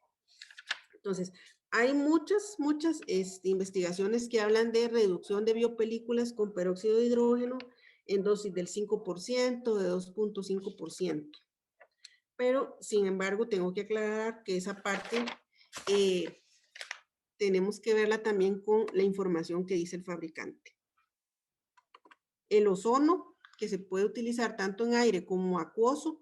B: Entonces, hay muchas investigaciones que hablan de reducción de biopelículas con peróxido de hidrógeno en dosis del 5%, de 2.5%. Pero, sin embargo, tengo que aclarar que esa parte tenemos que verla también con la información que dice el fabricante. El ozono, que se puede utilizar tanto en aire como acuoso,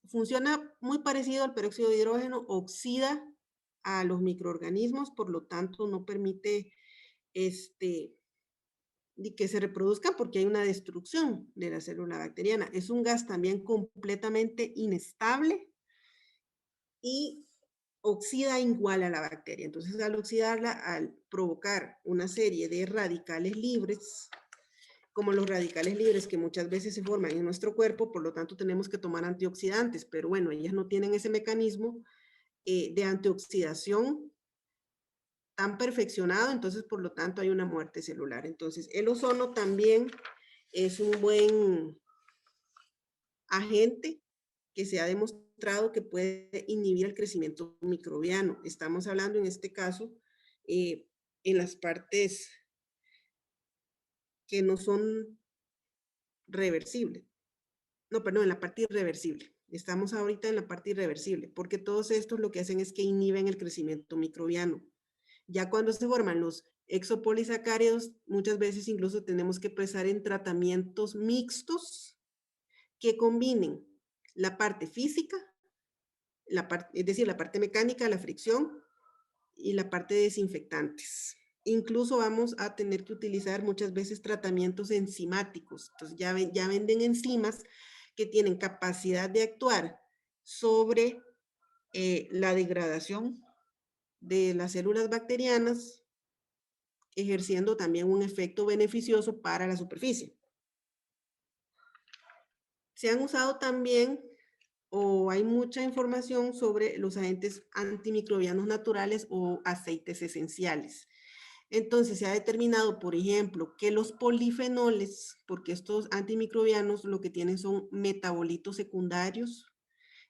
B: funciona muy parecido al peróxido de hidrógeno, oxida a los microorganismos, por lo tanto no permite que se reproduzcan porque hay una destrucción de la célula bacteriana. Es un gas también completamente inestable y oxida igual a la bacteria. Entonces, al oxidarla, al provocar una serie de radicales libres, como los radicales libres que muchas veces se forman en nuestro cuerpo, por lo tanto tenemos que tomar antioxidantes, pero bueno, ellas no tienen ese mecanismo de antioxidación tan perfeccionado, entonces por lo tanto hay una muerte celular. Entonces el ozono también es un buen agente que se ha demostrado que puede inhibir el crecimiento microbiano. Estamos hablando en este caso en las partes que no son reversibles. No, perdón, en la parte irreversible. Estamos ahorita en la parte irreversible, porque todos estos lo que hacen es que inhiben el crecimiento microbiano. Ya cuando se forman los exopolisacáridos, muchas veces incluso tenemos que pensar en tratamientos mixtos que combinen la parte física, es decir, la parte mecánica, la fricción y la parte de desinfectantes. Incluso vamos a tener que utilizar muchas veces tratamientos enzimáticos. Entonces ya venden enzimas que tienen capacidad de actuar sobre la degradación de las células bacterianas, ejerciendo también un efecto beneficioso para la superficie. Se han usado también, o hay mucha información sobre los agentes antimicrobianos naturales o aceites esenciales. Entonces se ha determinado, por ejemplo, que los polifenoles, porque estos antimicrobianos lo que tienen son metabolitos secundarios,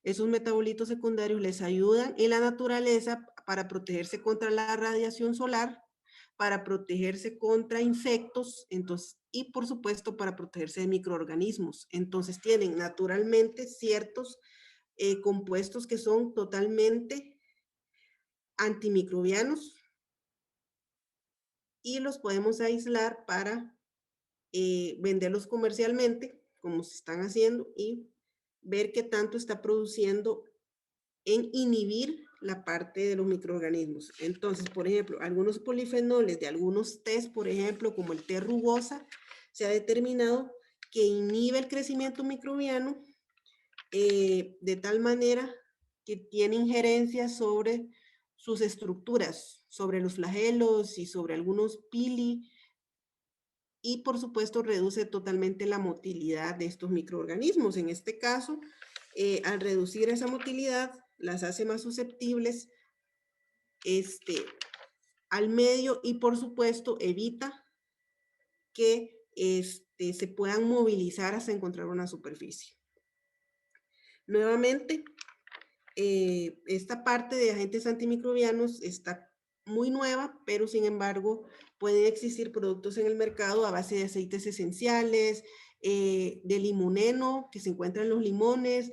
B: esos metabolitos secundarios les ayudan en la naturaleza para protegerse contra la radiación solar, para protegerse contra insectos, entonces, y por supuesto para protegerse de microorganismos. Entonces tienen naturalmente ciertos compuestos que son totalmente antimicrobianos y los podemos aislar para venderlos comercialmente, como se están haciendo, y ver qué tanto está produciendo en inhibir la parte de los microorganismos. Entonces, por ejemplo, algunos polifenoles de algunos tés, por ejemplo, como el té rugosa, se ha determinado que inhibe el crecimiento microbiano de tal manera que tiene injerencia sobre sus estructuras, sobre los flagelos y sobre algunos pili, y por supuesto reduce totalmente la motilidad de estos microorganismos. En este caso, al reducir esa motilidad, las hace más susceptibles al medio y por supuesto evita que se puedan movilizar hasta encontrar una superficie. Nuevamente, esta parte de agentes antimicrobianos está muy nueva, pero sin embargo pueden existir productos en el mercado a base de aceites esenciales, de limoneno que se encuentra en los limones,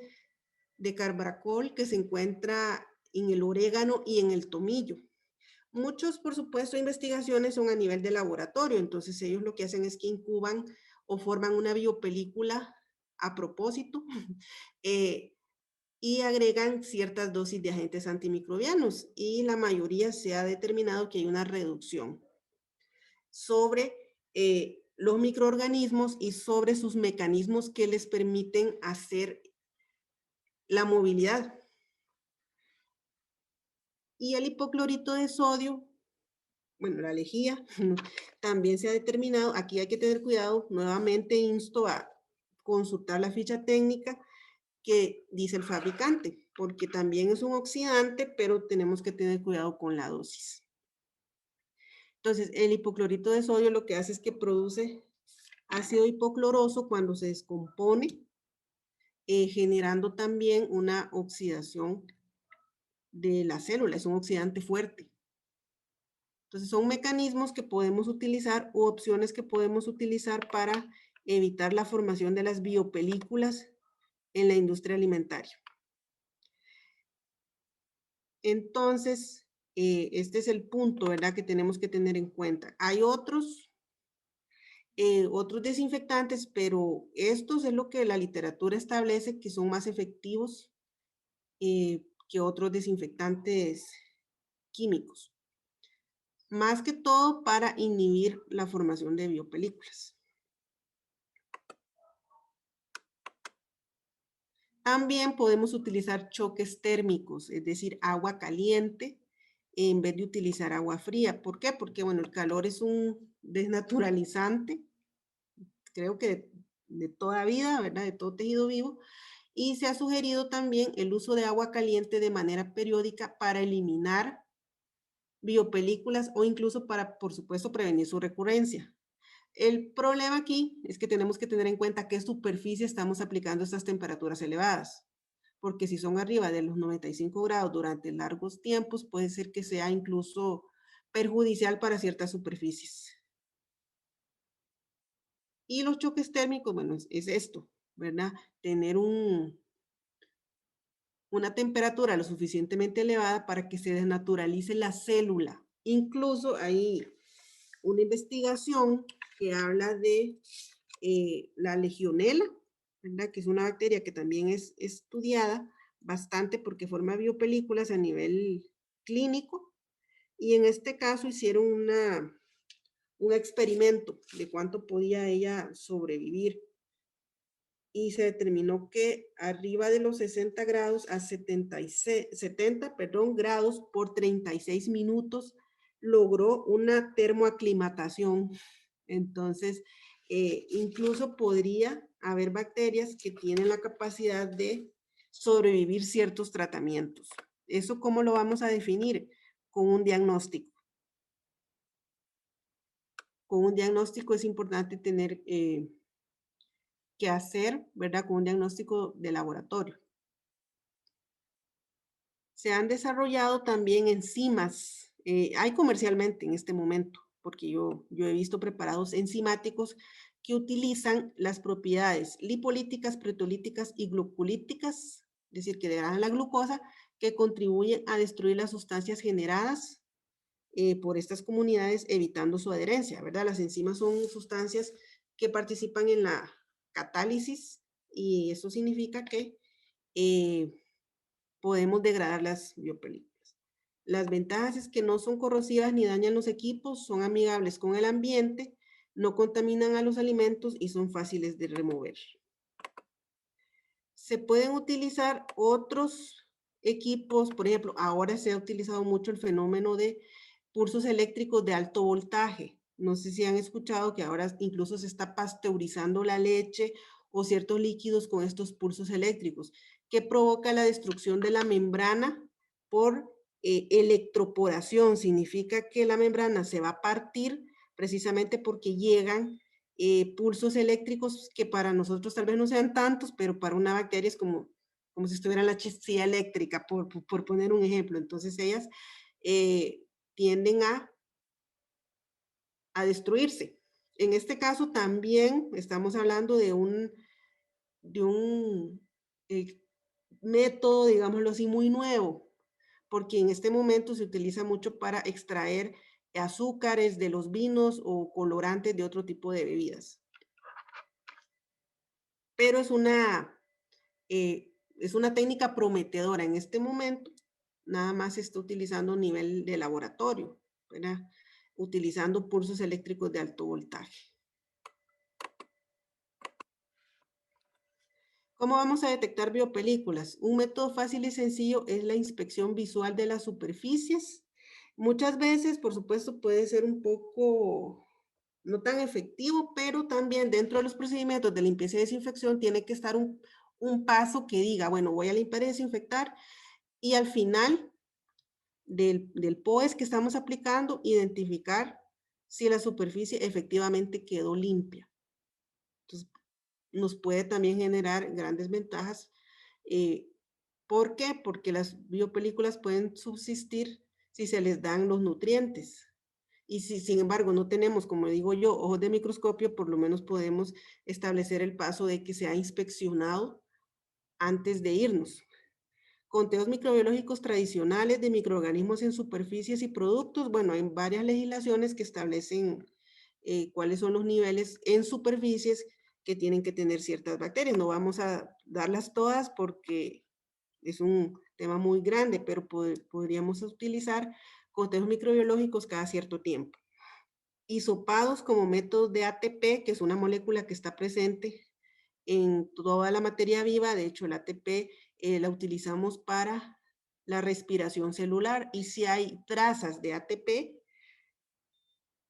B: de carbaracol que se encuentra en el orégano y en el tomillo. Muchos, por supuesto, investigaciones son a nivel de laboratorio, entonces ellos lo que hacen es que incuban o forman una biopelícula a propósito y agregan ciertas dosis de agentes antimicrobianos y la mayoría se ha determinado que hay una reducción sobre los microorganismos y sobre sus mecanismos que les permiten hacer la movilidad. Y el hipoclorito de sodio, bueno, la lejía, también se ha determinado, aquí hay que tener cuidado, nuevamente insto a consultar la ficha técnica que dice el fabricante, porque también es un oxidante, pero tenemos que tener cuidado con la dosis. Entonces, el hipoclorito de sodio lo que hace es que produce ácido hipocloroso cuando se descompone, generando también una oxidación de la célula, es un oxidante fuerte. Entonces, son mecanismos que podemos utilizar u opciones que podemos utilizar para evitar la formación de las biopelículas en la industria alimentaria. Entonces, este es el punto, ¿verdad?, que tenemos que tener en cuenta. Hay otros desinfectantes, pero estos es lo que la literatura establece que son más efectivos que otros desinfectantes químicos. Más que todo para inhibir la formación de biopelículas. También podemos utilizar choques térmicos, es decir, agua caliente en vez de utilizar agua fría. ¿Por qué? Porque, bueno, el calor es un desnaturalizante, creo que de toda vida, ¿verdad? De todo tejido vivo. Y se ha sugerido también el uso de agua caliente de manera periódica para eliminar biopelículas o incluso para, por supuesto, prevenir su recurrencia. El problema aquí es que tenemos que tener en cuenta qué superficie estamos aplicando estas temperaturas elevadas, porque si son arriba de los 95 grados durante largos tiempos, puede ser que sea incluso perjudicial para ciertas superficies. Y los choques térmicos, bueno, es esto, ¿verdad? Tener una temperatura lo suficientemente elevada para que se desnaturalice la célula Incluso hay una investigación que habla de la legionela, ¿verdad? Que es una bacteria que también es estudiada bastante porque forma biopelículas a nivel clínico. Y en este caso hicieron un experimento de cuánto podía ella sobrevivir. Y se determinó que arriba de los 60 grados a 70 grados por 36 minutos logró una termoaclimatación. Entonces, incluso podría haber bacterias que tienen la capacidad de sobrevivir ciertos tratamientos. ¿Eso cómo lo vamos a definir? Con un diagnóstico. Con un diagnóstico es importante tener que hacer, ¿verdad? Con un diagnóstico de laboratorio. Se han desarrollado también enzimas, hay comercialmente en este momento, porque yo he visto preparados enzimáticos que utilizan las propiedades lipolíticas, proteolíticas y glucolíticas, es decir, que degradan la glucosa, que contribuyen a destruir las sustancias generadas por estas comunidades, evitando su adherencia, ¿verdad? Las enzimas son sustancias que participan en la catálisis y eso significa que podemos degradar las biopelículas. Las ventajas es que no son corrosivas ni dañan los equipos, son amigables con el ambiente, no contaminan a los alimentos y son fáciles de remover. Se pueden utilizar otros equipos, por ejemplo, ahora se ha utilizado mucho el fenómeno de pulsos eléctricos de alto voltaje. No sé si han escuchado que ahora incluso se está pasteurizando la leche o ciertos líquidos con estos pulsos eléctricos, que provoca la destrucción de la membrana por electroporación. Significa que la membrana se va a partir precisamente porque llegan pulsos eléctricos que para nosotros tal vez no sean tantos, pero para una bacteria es como si estuviera en la chispilla eléctrica, por poner un ejemplo. Entonces ellas tienden a destruirse. En este caso también estamos hablando de un método, digámoslo así, muy nuevo, porque en este momento se utiliza mucho para extraer azúcares de los vinos o colorantes de otro tipo de bebidas. Pero es una técnica prometedora en este momento, nada más se está utilizando a nivel de laboratorio, ¿verdad? Utilizando pulsos eléctricos de alto voltaje. ¿Cómo vamos a detectar biopelículas? Un método fácil y sencillo es la inspección visual de las superficies. Muchas veces, por supuesto, puede ser un poco no tan efectivo, pero también dentro de los procedimientos de limpieza y desinfección tiene que estar un paso que diga, bueno, voy a limpiar y desinfectar, y al final del POES que estamos aplicando, identificar si la superficie efectivamente quedó limpia. Entonces, nos puede también generar grandes ventajas. ¿Por qué? Porque las biopelículas pueden subsistir si se les dan los nutrientes. Y si, sin embargo, no tenemos, como digo yo, ojos de microscopio, por lo menos podemos establecer el paso de que se ha inspeccionado antes de irnos. Conteos microbiológicos tradicionales de microorganismos en superficies y productos. Bueno, hay varias legislaciones que establecen cuáles son los niveles en superficies que tienen que tener ciertas bacterias. No vamos a darlas todas porque es un tema muy grande, pero podríamos utilizar conteos microbiológicos cada cierto tiempo. Hisopados como métodos de ATP, que es una molécula que está presente en toda la materia viva. De hecho, el ATP la utilizamos para la respiración celular, y si hay trazas de ATP,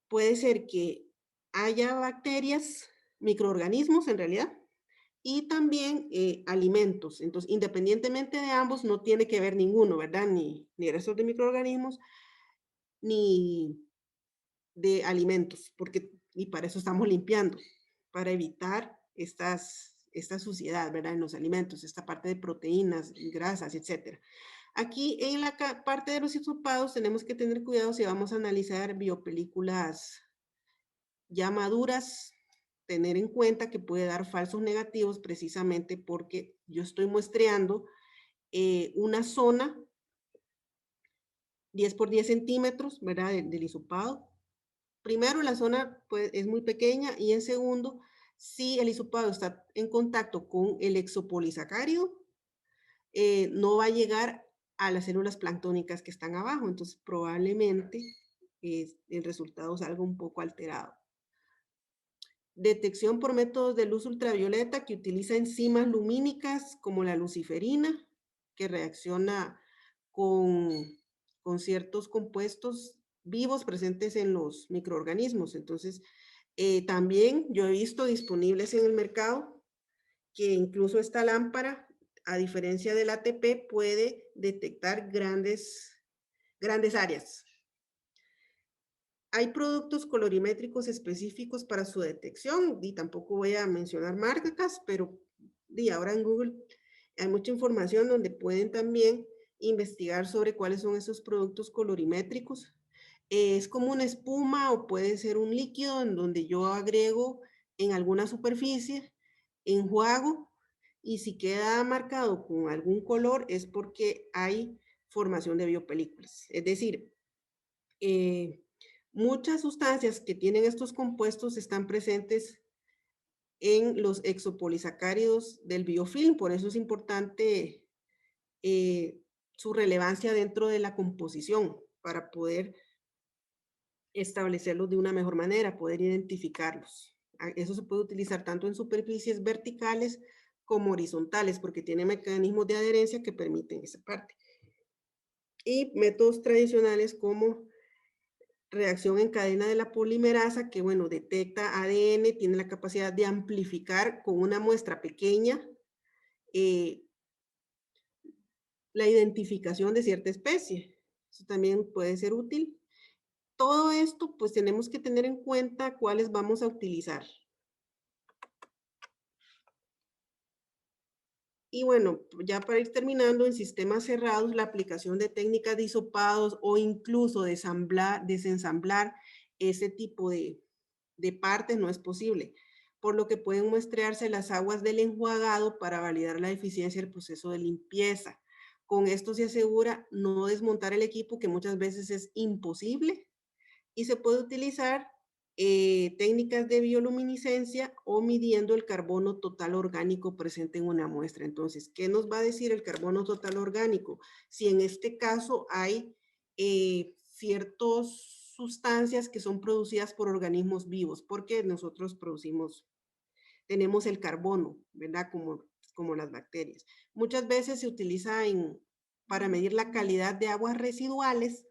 B: puede ser que haya bacterias, microorganismos en realidad, y también alimentos. Entonces, independientemente de ambos, no tiene que ver ninguno, ¿verdad? Ni restos de microorganismos, ni de alimentos, y para eso estamos limpiando, para evitar esta suciedad, ¿verdad? En los alimentos, esta parte de proteínas, grasas, etcétera. Aquí en la parte de los hisopados tenemos que tener cuidado si vamos a analizar biopelículas ya maduras, tener en cuenta que puede dar falsos negativos precisamente porque yo estoy muestreando una zona 10 por 10 centímetros, ¿verdad? Del hisopado. Primero, la zona pues, es muy pequeña y en segundo, si el hisopado está en contacto con el exopolisacárido, no va a llegar a las células planctónicas que están abajo, entonces probablemente el resultado salga un poco alterado. Detección por métodos de luz ultravioleta que utiliza enzimas lumínicas como la luciferina, que reacciona con, con ciertos compuestos vivos presentes en los microorganismos. Entonces, también yo he visto disponibles en el mercado que incluso esta lámpara, a diferencia del ATP, puede detectar grandes áreas. Hay productos colorimétricos específicos para su detección y tampoco voy a mencionar marcas, pero ahora en Google hay mucha información donde pueden también investigar sobre cuáles son esos productos colorimétricos. Es como una espuma o puede ser un líquido en donde yo agrego en alguna superficie, enjuago y si queda marcado con algún color es porque hay formación de biopelículas. Es decir, muchas sustancias que tienen estos compuestos están presentes en los exopolisacáridos del biofilm, por eso es importante su relevancia dentro de la composición para poder establecerlos de una mejor manera, poder identificarlos. Eso se puede utilizar tanto en superficies verticales como horizontales, porque tiene mecanismos de adherencia que permiten esa parte. Y métodos tradicionales como reacción en cadena de la polimerasa, que bueno, detecta ADN, tiene la capacidad de amplificar con una muestra pequeña la identificación de cierta especie. Eso también puede ser útil. Todo esto, pues tenemos que tener en cuenta cuáles vamos a utilizar. Y bueno, ya para ir terminando, en sistemas cerrados, la aplicación de técnicas de hisopados o incluso desensamblar ese tipo de partes no es posible, por lo que pueden muestrearse las aguas del enjuagado para validar la eficiencia del proceso de limpieza. Con esto se asegura no desmontar el equipo, que muchas veces es imposible, y se puede utilizar técnicas de bioluminiscencia o midiendo el carbono total orgánico presente en una muestra. Entonces, ¿qué nos va a decir el carbono total orgánico? Si en este caso hay ciertas sustancias que son producidas por organismos vivos, porque nosotros tenemos el carbono, ¿verdad? Como las bacterias. Muchas veces se utiliza para medir la calidad de aguas residuales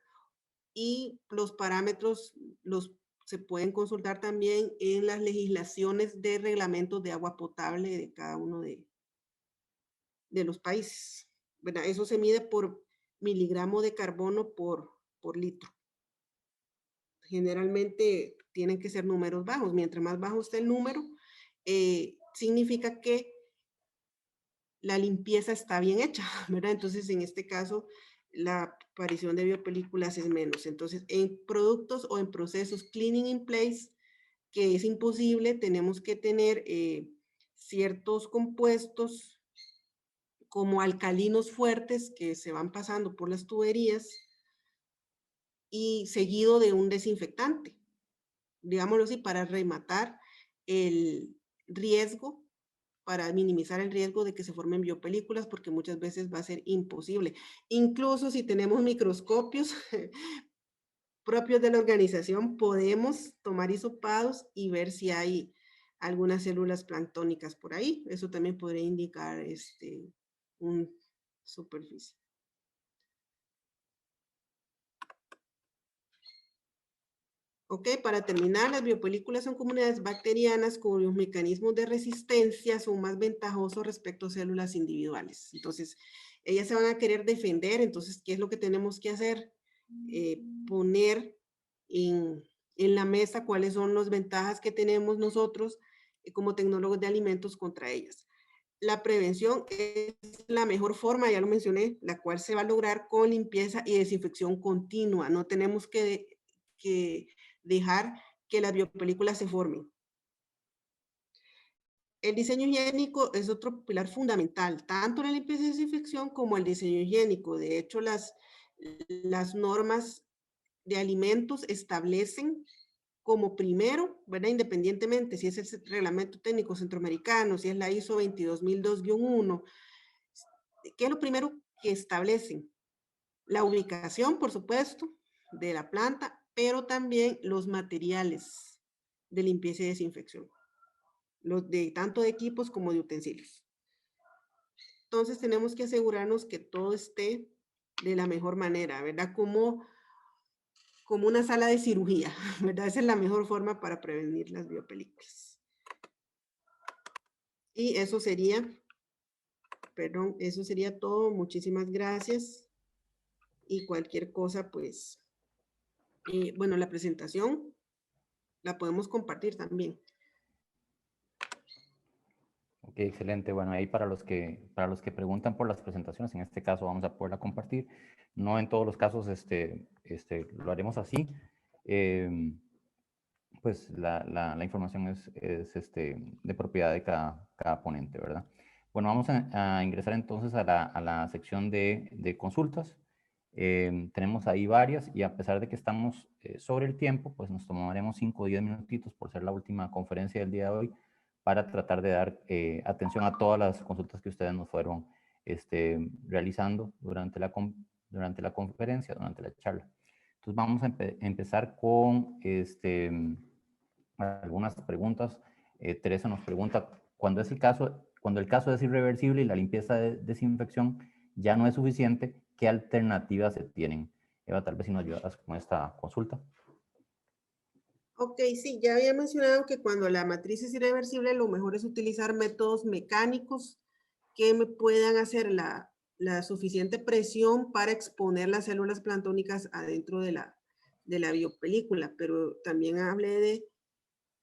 B: y los parámetros se pueden consultar también en las legislaciones de reglamentos de agua potable de cada uno de los países. ¿Verdad? Eso se mide por miligramo de carbono por litro. Generalmente tienen que ser números bajos. Mientras más bajo esté el número, significa que la limpieza está bien hecha, ¿verdad? Entonces, en este caso, la aparición de biopelículas es menos. Entonces, en productos o en procesos cleaning in place, que es imposible, tenemos que tener ciertos compuestos como alcalinos fuertes que se van pasando por las tuberías y seguido de un desinfectante, digámoslo así, para rematar el riesgo, para minimizar el riesgo de que se formen biopelículas, porque muchas veces va a ser imposible. Incluso si tenemos microscopios propios de la organización, podemos tomar hisopados y ver si hay algunas células planctónicas por ahí. Eso también podría indicar una superficie. Ok, para terminar, las biopelículas son comunidades bacterianas cuyos mecanismos de resistencia son más ventajosos respecto a células individuales. Entonces, ellas se van a querer defender. Entonces, ¿qué es lo que tenemos que hacer? Poner en la mesa cuáles son las ventajas que tenemos nosotros como tecnólogos de alimentos contra ellas. La prevención es la mejor forma, ya lo mencioné, la cual se va a lograr con limpieza y desinfección continua. No tenemos que dejar que las biopelículas se formen. El diseño higiénico es otro pilar fundamental, tanto en la limpieza y desinfección como el diseño higiénico. De hecho, las las normas de alimentos establecen como primero, ¿verdad? Independientemente si es el reglamento técnico centroamericano, si es la ISO 22002-1, ¿qué es lo primero que establecen? La ubicación, por supuesto, de la planta, pero también los materiales de limpieza y desinfección, los de tanto de equipos como de utensilios. Entonces tenemos que asegurarnos que todo esté de la mejor manera, ¿verdad? Como una sala de cirugía, ¿verdad? Esa es la mejor forma para prevenir las biopelículas. Y eso sería, perdón, eso sería todo. Muchísimas gracias. Y cualquier cosa, pues, bueno, la presentación la podemos compartir también.
A: Ok, excelente. Bueno, ahí para los que preguntan por las presentaciones, en este caso vamos a poderla compartir. No en todos los casos lo haremos así. Pues la información es de propiedad de cada ponente, ¿verdad? Bueno, vamos a ingresar entonces a la sección de consultas. Tenemos ahí varias y a pesar de que estamos sobre el tiempo, pues nos tomaremos 5 o 10 minutitos por ser la última conferencia del día de hoy para tratar de dar atención a todas las consultas que ustedes nos fueron realizando durante la conferencia, durante la charla. Entonces vamos a empezar con algunas preguntas. Teresa nos pregunta, cuando el caso es irreversible y la limpieza de desinfección ya no es suficiente, ¿qué alternativas se tienen? Eva, tal vez si nos ayudas con esta consulta.
B: Ok, sí, ya había mencionado que cuando la matriz es irreversible, lo mejor es utilizar métodos mecánicos que me puedan hacer la suficiente presión para exponer las células planctónicas adentro de la biopelícula, pero también hablé de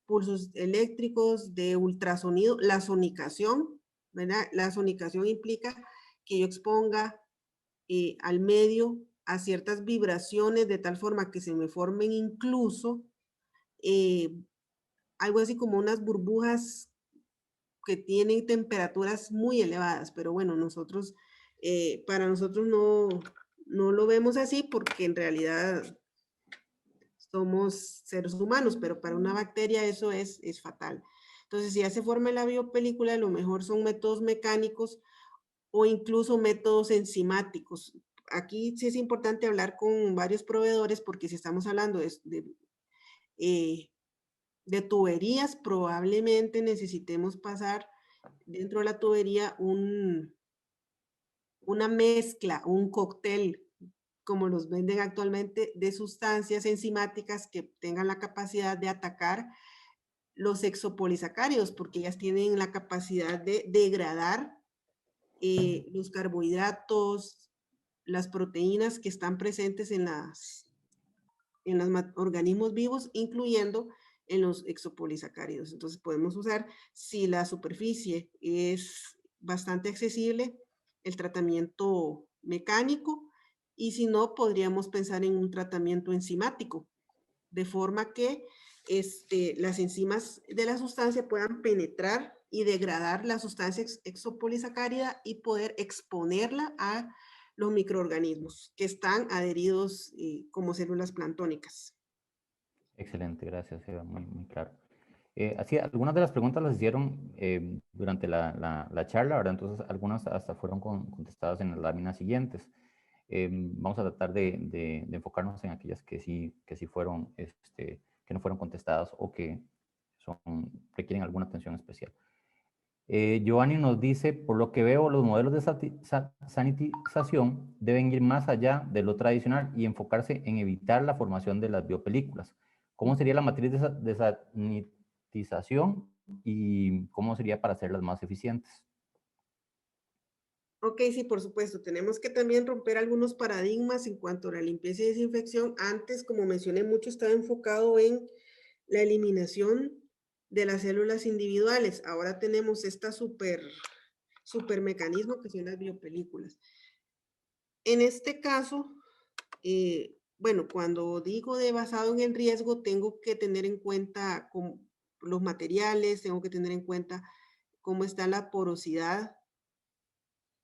B: pulsos eléctricos, de ultrasonido, la sonicación, ¿verdad? La sonicación implica que yo exponga al medio a ciertas vibraciones de tal forma que se me formen incluso algo así como unas burbujas que tienen temperaturas muy elevadas, pero bueno, para nosotros no lo vemos así porque en realidad somos seres humanos, pero para una bacteria eso es fatal. Entonces, si ya se forma la biopelícula, lo mejor son métodos mecánicos o incluso métodos enzimáticos. Aquí sí es importante hablar con varios proveedores porque si estamos hablando de tuberías, probablemente necesitemos pasar dentro de la tubería una mezcla, un cóctel, como los venden actualmente, de sustancias enzimáticas que tengan la capacidad de atacar los exopolisacáridos, porque ellas tienen la capacidad de degradar los carbohidratos, las proteínas que están presentes en los organismos vivos, incluyendo en los exopolisacáridos. Entonces podemos usar, si la superficie es bastante accesible, el tratamiento mecánico, y si no, podríamos pensar en un tratamiento enzimático, de forma que las enzimas de la sustancia puedan penetrar y degradar la sustancia exopolisacárida y poder exponerla a los microorganismos que están adheridos como células planctónicas.
A: Excelente, gracias, Eva, muy claro. Así, algunas de las preguntas las hicieron durante la charla, ¿verdad? Entonces, algunas hasta fueron contestadas en las láminas siguientes. Vamos a tratar de enfocarnos en aquellas que sí fueron, que no fueron contestadas o que requieren alguna atención especial. Giovanni nos dice, por lo que veo, los modelos de sanitización deben ir más allá de lo tradicional y enfocarse en evitar la formación de las biopelículas. ¿Cómo sería la matriz de sanitización y cómo sería para hacerlas más eficientes?
B: Ok, sí, por supuesto. Tenemos que también romper algunos paradigmas en cuanto a la limpieza y desinfección. Antes, como mencioné, mucho estaba enfocado en la eliminación de las células individuales. Ahora tenemos esta super mecanismo que son las biopelículas. En este caso, bueno, cuando digo de basado en el riesgo, tengo que tener en cuenta los materiales, tengo que tener en cuenta cómo está la porosidad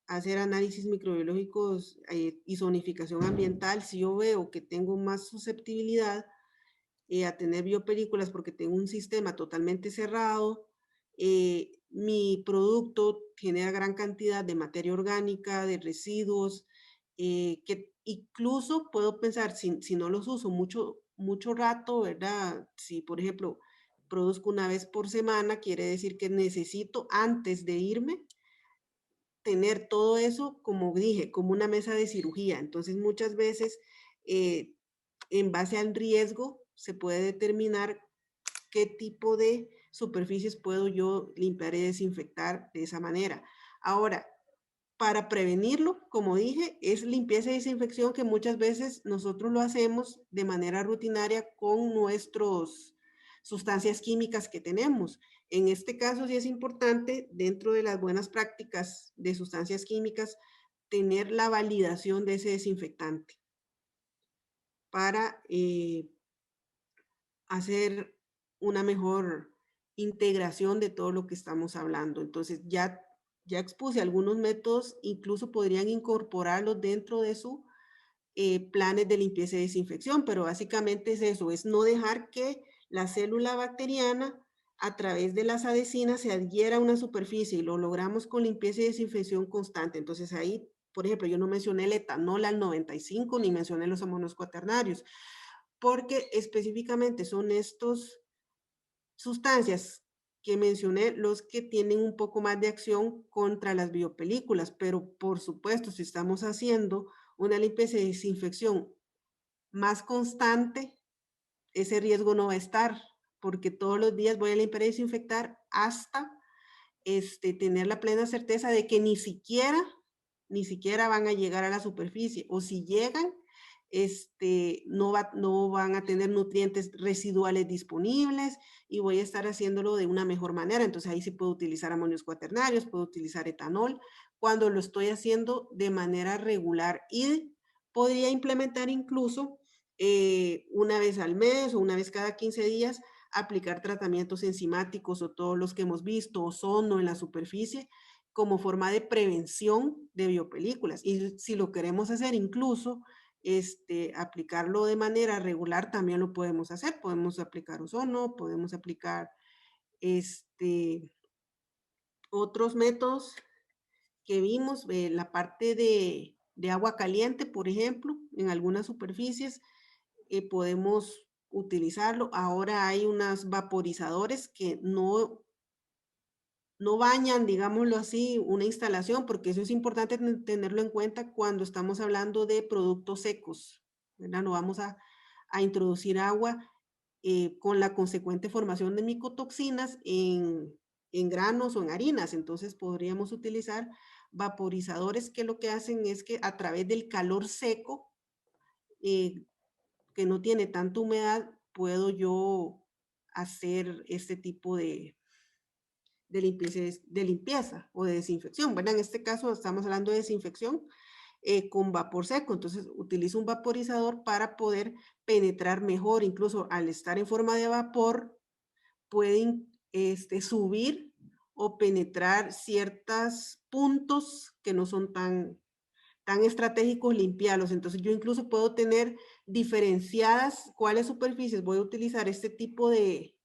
B: hacer análisis microbiológicos y zonificación ambiental, si yo veo que tengo más susceptibilidad a tener biopelículas porque tengo un sistema totalmente cerrado, mi producto genera gran cantidad de materia orgánica, de residuos, que incluso puedo pensar, si no los uso mucho rato, ¿verdad? Si, por ejemplo, produzco una vez por semana, quiere decir que necesito antes de irme tener todo eso, como dije, como una mesa de cirugía. Entonces, muchas veces, eh, en base al riesgo, se puede determinar qué tipo de superficies puedo yo limpiar y desinfectar de esa manera. Ahora, para prevenirlo, como dije, es limpieza y desinfección que muchas veces nosotros lo hacemos de manera rutinaria con nuestras sustancias químicas que tenemos. En este caso sí es importante, dentro de las buenas prácticas de sustancias químicas, tener la validación de ese desinfectante para hacer una mejor integración de todo lo que estamos hablando. Entonces, ya expuse algunos métodos, incluso podrían incorporarlos dentro de su planes de limpieza y desinfección, pero básicamente es eso, es no dejar que la célula bacteriana a través de las adhesinas se adhiera a una superficie y lo logramos con limpieza y desinfección constante. Entonces ahí, por ejemplo, yo no mencioné el etanol al 95 ni mencioné los amonos cuaternarios, porque específicamente son estos sustancias que mencioné los que tienen un poco más de acción contra las biopelículas, pero por supuesto, si estamos haciendo una limpieza y desinfección más constante, ese riesgo no va a estar, porque todos los días voy a limpiar y desinfectar hasta tener la plena certeza de que ni siquiera van a llegar a la superficie, o si llegan, no van a tener nutrientes residuales disponibles y voy a estar haciéndolo de una mejor manera. Entonces ahí sí puedo utilizar amonios cuaternarios, puedo utilizar etanol cuando lo estoy haciendo de manera regular y podría implementar incluso una vez al mes o una vez cada 15 días aplicar tratamientos enzimáticos o todos los que hemos visto, ozono en la superficie, como forma de prevención de biopelículas. Y si lo queremos hacer incluso, aplicarlo de manera regular, también lo podemos hacer. Podemos aplicar ozono, podemos aplicar este, otros métodos que vimos, la parte de agua caliente, por ejemplo, en algunas superficies, podemos utilizarlo. Ahora hay unos vaporizadores que no bañan, digámoslo así, una instalación, porque eso es importante tenerlo en cuenta cuando estamos hablando de productos secos, ¿verdad? No vamos a introducir agua con la consecuente formación de micotoxinas en granos o en harinas. Entonces podríamos utilizar vaporizadores que lo que hacen es que a través del calor seco, eh, que no tiene tanta humedad, puedo yo hacer este tipo de limpieza o de desinfección. Bueno, en este caso estamos hablando de desinfección con vapor seco, entonces utilizo un vaporizador para poder penetrar mejor, incluso al estar en forma de vapor, pueden subir o penetrar ciertos puntos que no son tan estratégicos, limpiarlos. Entonces yo incluso puedo tener diferenciadas cuáles superficies voy a utilizar este tipo de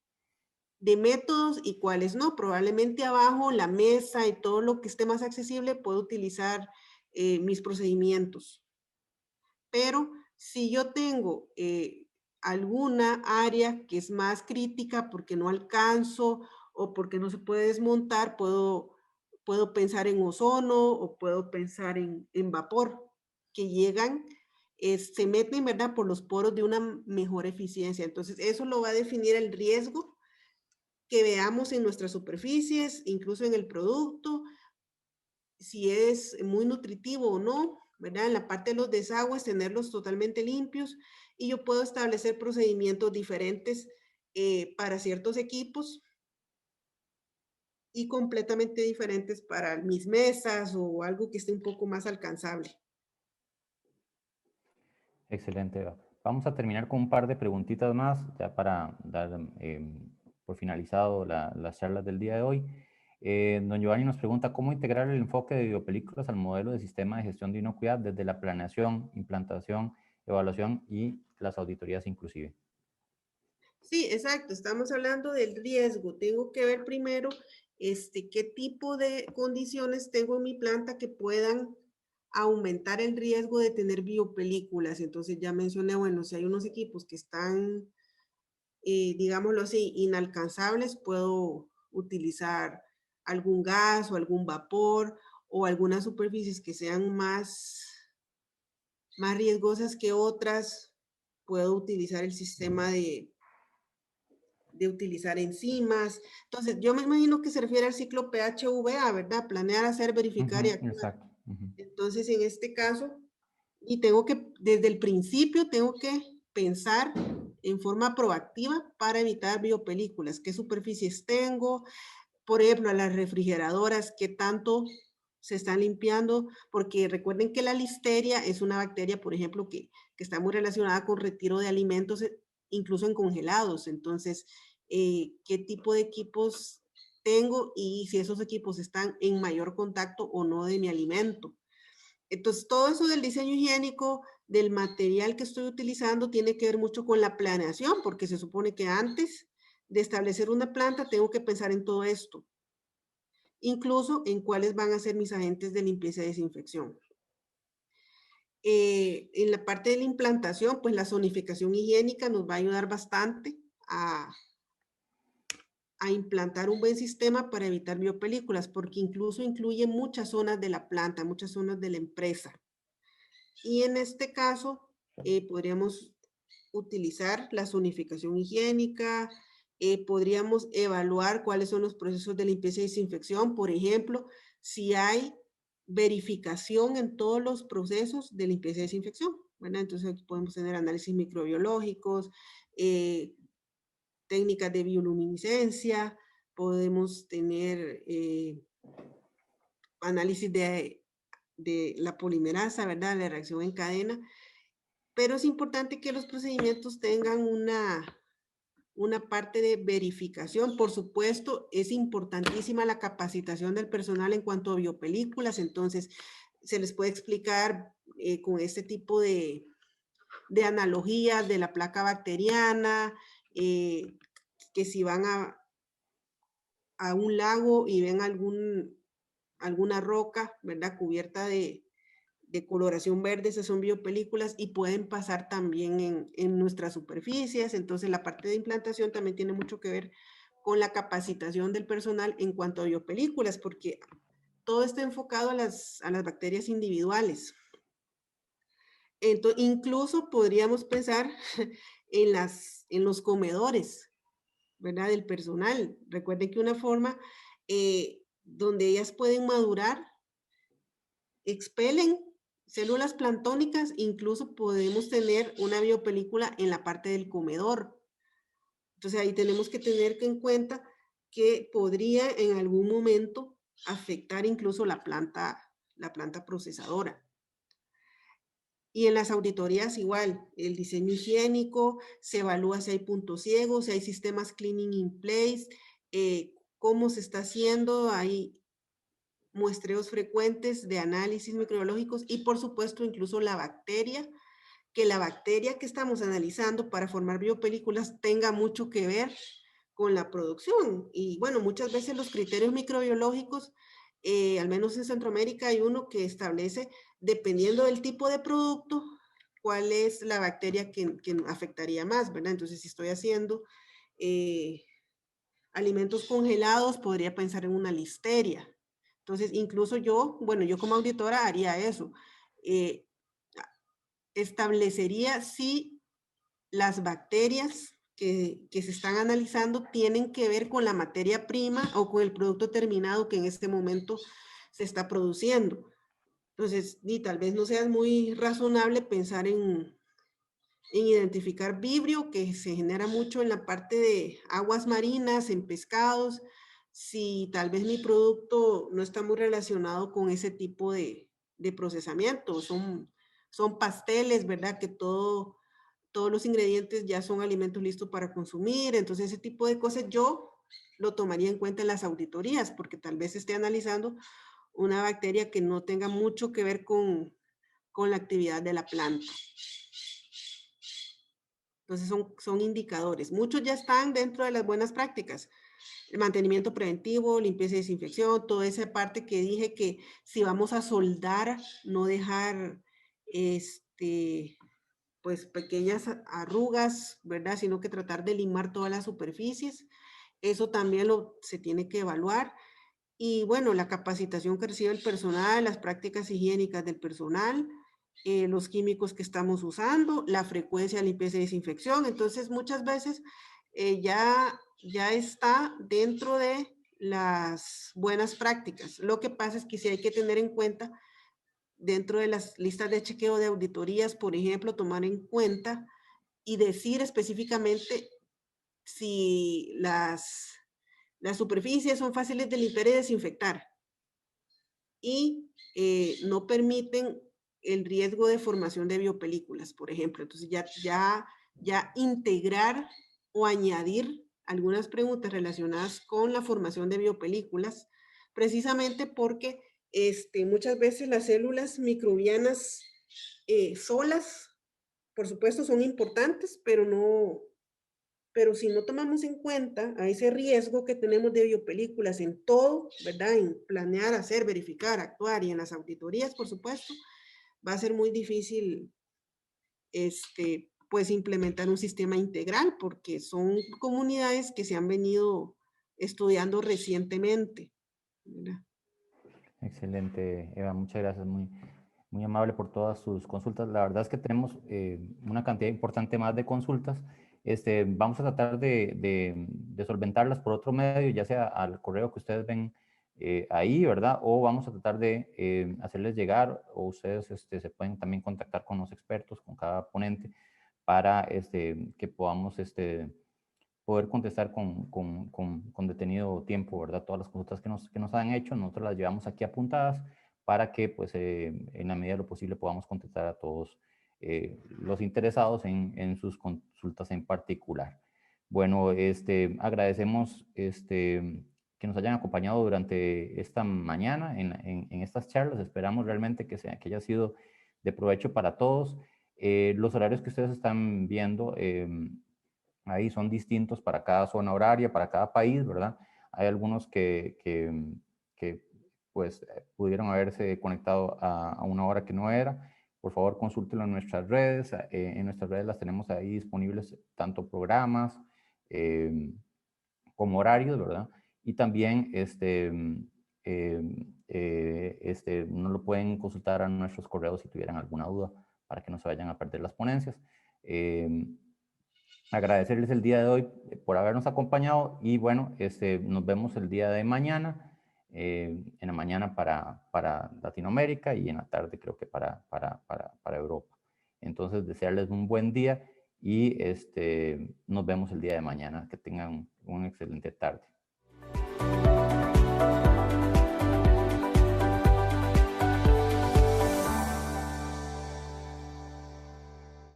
B: métodos y cuáles no. Probablemente abajo, la mesa y todo lo que esté más accesible, puedo utilizar mis procedimientos. Pero si yo tengo alguna área que es más crítica porque no alcanzo o porque no se puede desmontar, puedo pensar en ozono o puedo pensar en vapor que llegan, se meten, ¿verdad? Por los poros de una mejor eficiencia. Entonces, eso lo va a definir el riesgo que veamos en nuestras superficies, incluso en el producto, si es muy nutritivo o no, ¿verdad? En la parte de los desagües, tenerlos totalmente limpios y yo puedo establecer procedimientos diferentes para ciertos equipos y completamente diferentes para mis mesas o algo que esté un poco más alcanzable.
A: Excelente, Eva. Vamos a terminar con un par de preguntitas más, ya para dar por finalizado las charlas del día de hoy. Don Giovanni nos pregunta cómo integrar el enfoque de biopelículas al modelo de sistema de gestión de inocuidad desde la planeación, implantación, evaluación y las auditorías inclusive.
B: Sí, exacto. Estamos hablando del riesgo. Tengo que ver primero qué tipo de condiciones tengo en mi planta que puedan aumentar el riesgo de tener biopelículas. Entonces ya mencioné, bueno, si hay unos equipos que están, digámoslo así, inalcanzables, puedo utilizar algún gas o algún vapor o algunas superficies que sean más riesgosas que otras. Puedo utilizar el sistema de utilizar enzimas. Entonces, yo me imagino que se refiere al ciclo PHVA, ¿verdad? Planear, hacer, verificar y actuar.
A: Exacto. Ujú.
B: Entonces, en este caso, y tengo que, desde el principio, tengo que pensar en forma proactiva para evitar biopelículas. ¿Qué superficies tengo? Por ejemplo, a las refrigeradoras, ¿qué tanto se están limpiando? Porque recuerden que la listeria es una bacteria, por ejemplo, que está muy relacionada con retiro de alimentos, incluso en congelados. Entonces, ¿qué tipo de equipos tengo y si esos equipos están en mayor contacto o no de mi alimento? Entonces, todo eso del diseño higiénico, del material que estoy utilizando, tiene que ver mucho con la planeación, porque se supone que antes de establecer una planta tengo que pensar en todo esto, incluso en cuáles van a ser mis agentes de limpieza y desinfección. En la parte de la implantación, pues la zonificación higiénica nos va a ayudar bastante a, a implantar un buen sistema para evitar biopelículas, porque incluso incluye muchas zonas de la planta, muchas zonas de la empresa. Y en este caso, podríamos utilizar la zonificación higiénica, podríamos evaluar cuáles son los procesos de limpieza y desinfección, por ejemplo, si hay verificación en todos los procesos de limpieza y desinfección. Bueno, entonces podemos tener análisis microbiológicos, eh, técnicas de bioluminiscencia, podemos tener análisis de la polimerasa, ¿verdad? La reacción en cadena, pero es importante que los procedimientos tengan una parte de verificación. Por supuesto, es importantísima la capacitación del personal en cuanto a biopelículas, entonces se les puede explicar con este tipo de analogías de la placa bacteriana, que si van a un lago y ven alguna roca, ¿verdad? Cubierta de coloración verde, esas son biopelículas y pueden pasar también en nuestras superficies. Entonces, la parte de implantación también tiene mucho que ver con la capacitación del personal en cuanto a biopelículas, porque todo está enfocado a las bacterias individuales. Entonces, incluso podríamos pensar en los comedores, ¿verdad? Del personal. Recuerden que una forma donde ellas pueden madurar, expelen células planctónicas, incluso podemos tener una biopelícula en la parte del comedor. Entonces ahí tenemos que tener en cuenta que podría en algún momento afectar incluso la planta procesadora. Y en las auditorías igual, el diseño higiénico, se evalúa si hay puntos ciegos, si hay sistemas cleaning in place, cómo se está haciendo, hay muestreos frecuentes de análisis microbiológicos y por supuesto incluso la bacteria, que la bacteria que estamos analizando para formar biopelículas tenga mucho que ver con la producción. Y bueno, muchas veces los criterios microbiológicos, al menos en Centroamérica hay uno que establece, dependiendo del tipo de producto, cuál es la bacteria que afectaría más, ¿verdad? Entonces, si estoy haciendo alimentos congelados, podría pensar en una listeria. Entonces, incluso yo, bueno, yo como auditora haría eso. Eh, establecería si las bacterias que se están analizando tienen que ver con la materia prima o con el producto terminado que en este momento se está produciendo. Entonces, y tal vez no sea muy razonable pensar en identificar vibrio, que se genera mucho en la parte de aguas marinas, en pescados, si tal vez mi producto no está muy relacionado con ese tipo de procesamiento. Son pasteles, ¿verdad? Que todos los ingredientes ya son alimentos listos para consumir. Entonces, ese tipo de cosas yo lo tomaría en cuenta en las auditorías, porque tal vez esté analizando una bacteria que no tenga mucho que ver con la actividad de la planta. Entonces son indicadores. Muchos ya están dentro de las buenas prácticas. El mantenimiento preventivo, limpieza y desinfección, toda esa parte que dije que si vamos a soldar, no dejar pues pequeñas arrugas, ¿verdad? Sino que tratar de limar todas las superficies. Eso también se tiene que evaluar. Y bueno, la capacitación que recibe el personal, las prácticas higiénicas del personal, los químicos que estamos usando, la frecuencia de limpieza y desinfección. Entonces, muchas veces ya está dentro de las buenas prácticas. Lo que pasa es que sí hay que tener en cuenta, dentro de las listas de chequeo de auditorías, por ejemplo, tomar en cuenta y decir específicamente si las superficies son fáciles de limpiar y desinfectar y no permiten el riesgo de formación de biopelículas, por ejemplo. Entonces ya integrar o añadir algunas preguntas relacionadas con la formación de biopelículas, precisamente porque muchas veces las células microbianas solas, por supuesto, son importantes, pero si no tomamos en cuenta a ese riesgo que tenemos de biopelículas en todo, ¿verdad? En planear, hacer, verificar, actuar y en las auditorías, por supuesto, va a ser muy difícil, pues implementar un sistema integral porque son comunidades que se han venido estudiando recientemente, ¿verdad?
A: Excelente, Eva, muchas gracias, muy amable por todas sus consultas. La verdad es que tenemos una cantidad importante más de consultas. Vamos a tratar de solventarlas por otro medio, ya sea al correo que ustedes ven ahí, ¿verdad? O vamos a tratar de hacerles llegar, o ustedes se pueden también contactar con los expertos, con cada ponente, para que podamos poder contestar con detenido tiempo, ¿verdad? Todas las consultas que nos han hecho, nosotros las llevamos aquí apuntadas para que, pues, en la medida de lo posible podamos contestar a todos los interesados en sus consultas en particular. Bueno, agradecemos que nos hayan acompañado durante esta mañana en estas charlas. Esperamos realmente que haya sido de provecho para todos. Los horarios que ustedes están viendo ahí son distintos para cada zona horaria, para cada país, ¿verdad? Hay algunos que pues, pudieron haberse conectado a una hora que no era. Por favor, consúltenlo en nuestras redes. En nuestras redes las tenemos ahí disponibles tanto programas como horarios, ¿verdad? Y también no lo pueden consultar a nuestros correos si tuvieran alguna duda para que no se vayan a perder las ponencias. Agradecerles el día de hoy por habernos acompañado y bueno, nos vemos el día de mañana, en la mañana para Latinoamérica y en la tarde creo que para Europa. Entonces, desearles un buen día y nos vemos el día de mañana. Que tengan una excelente tarde.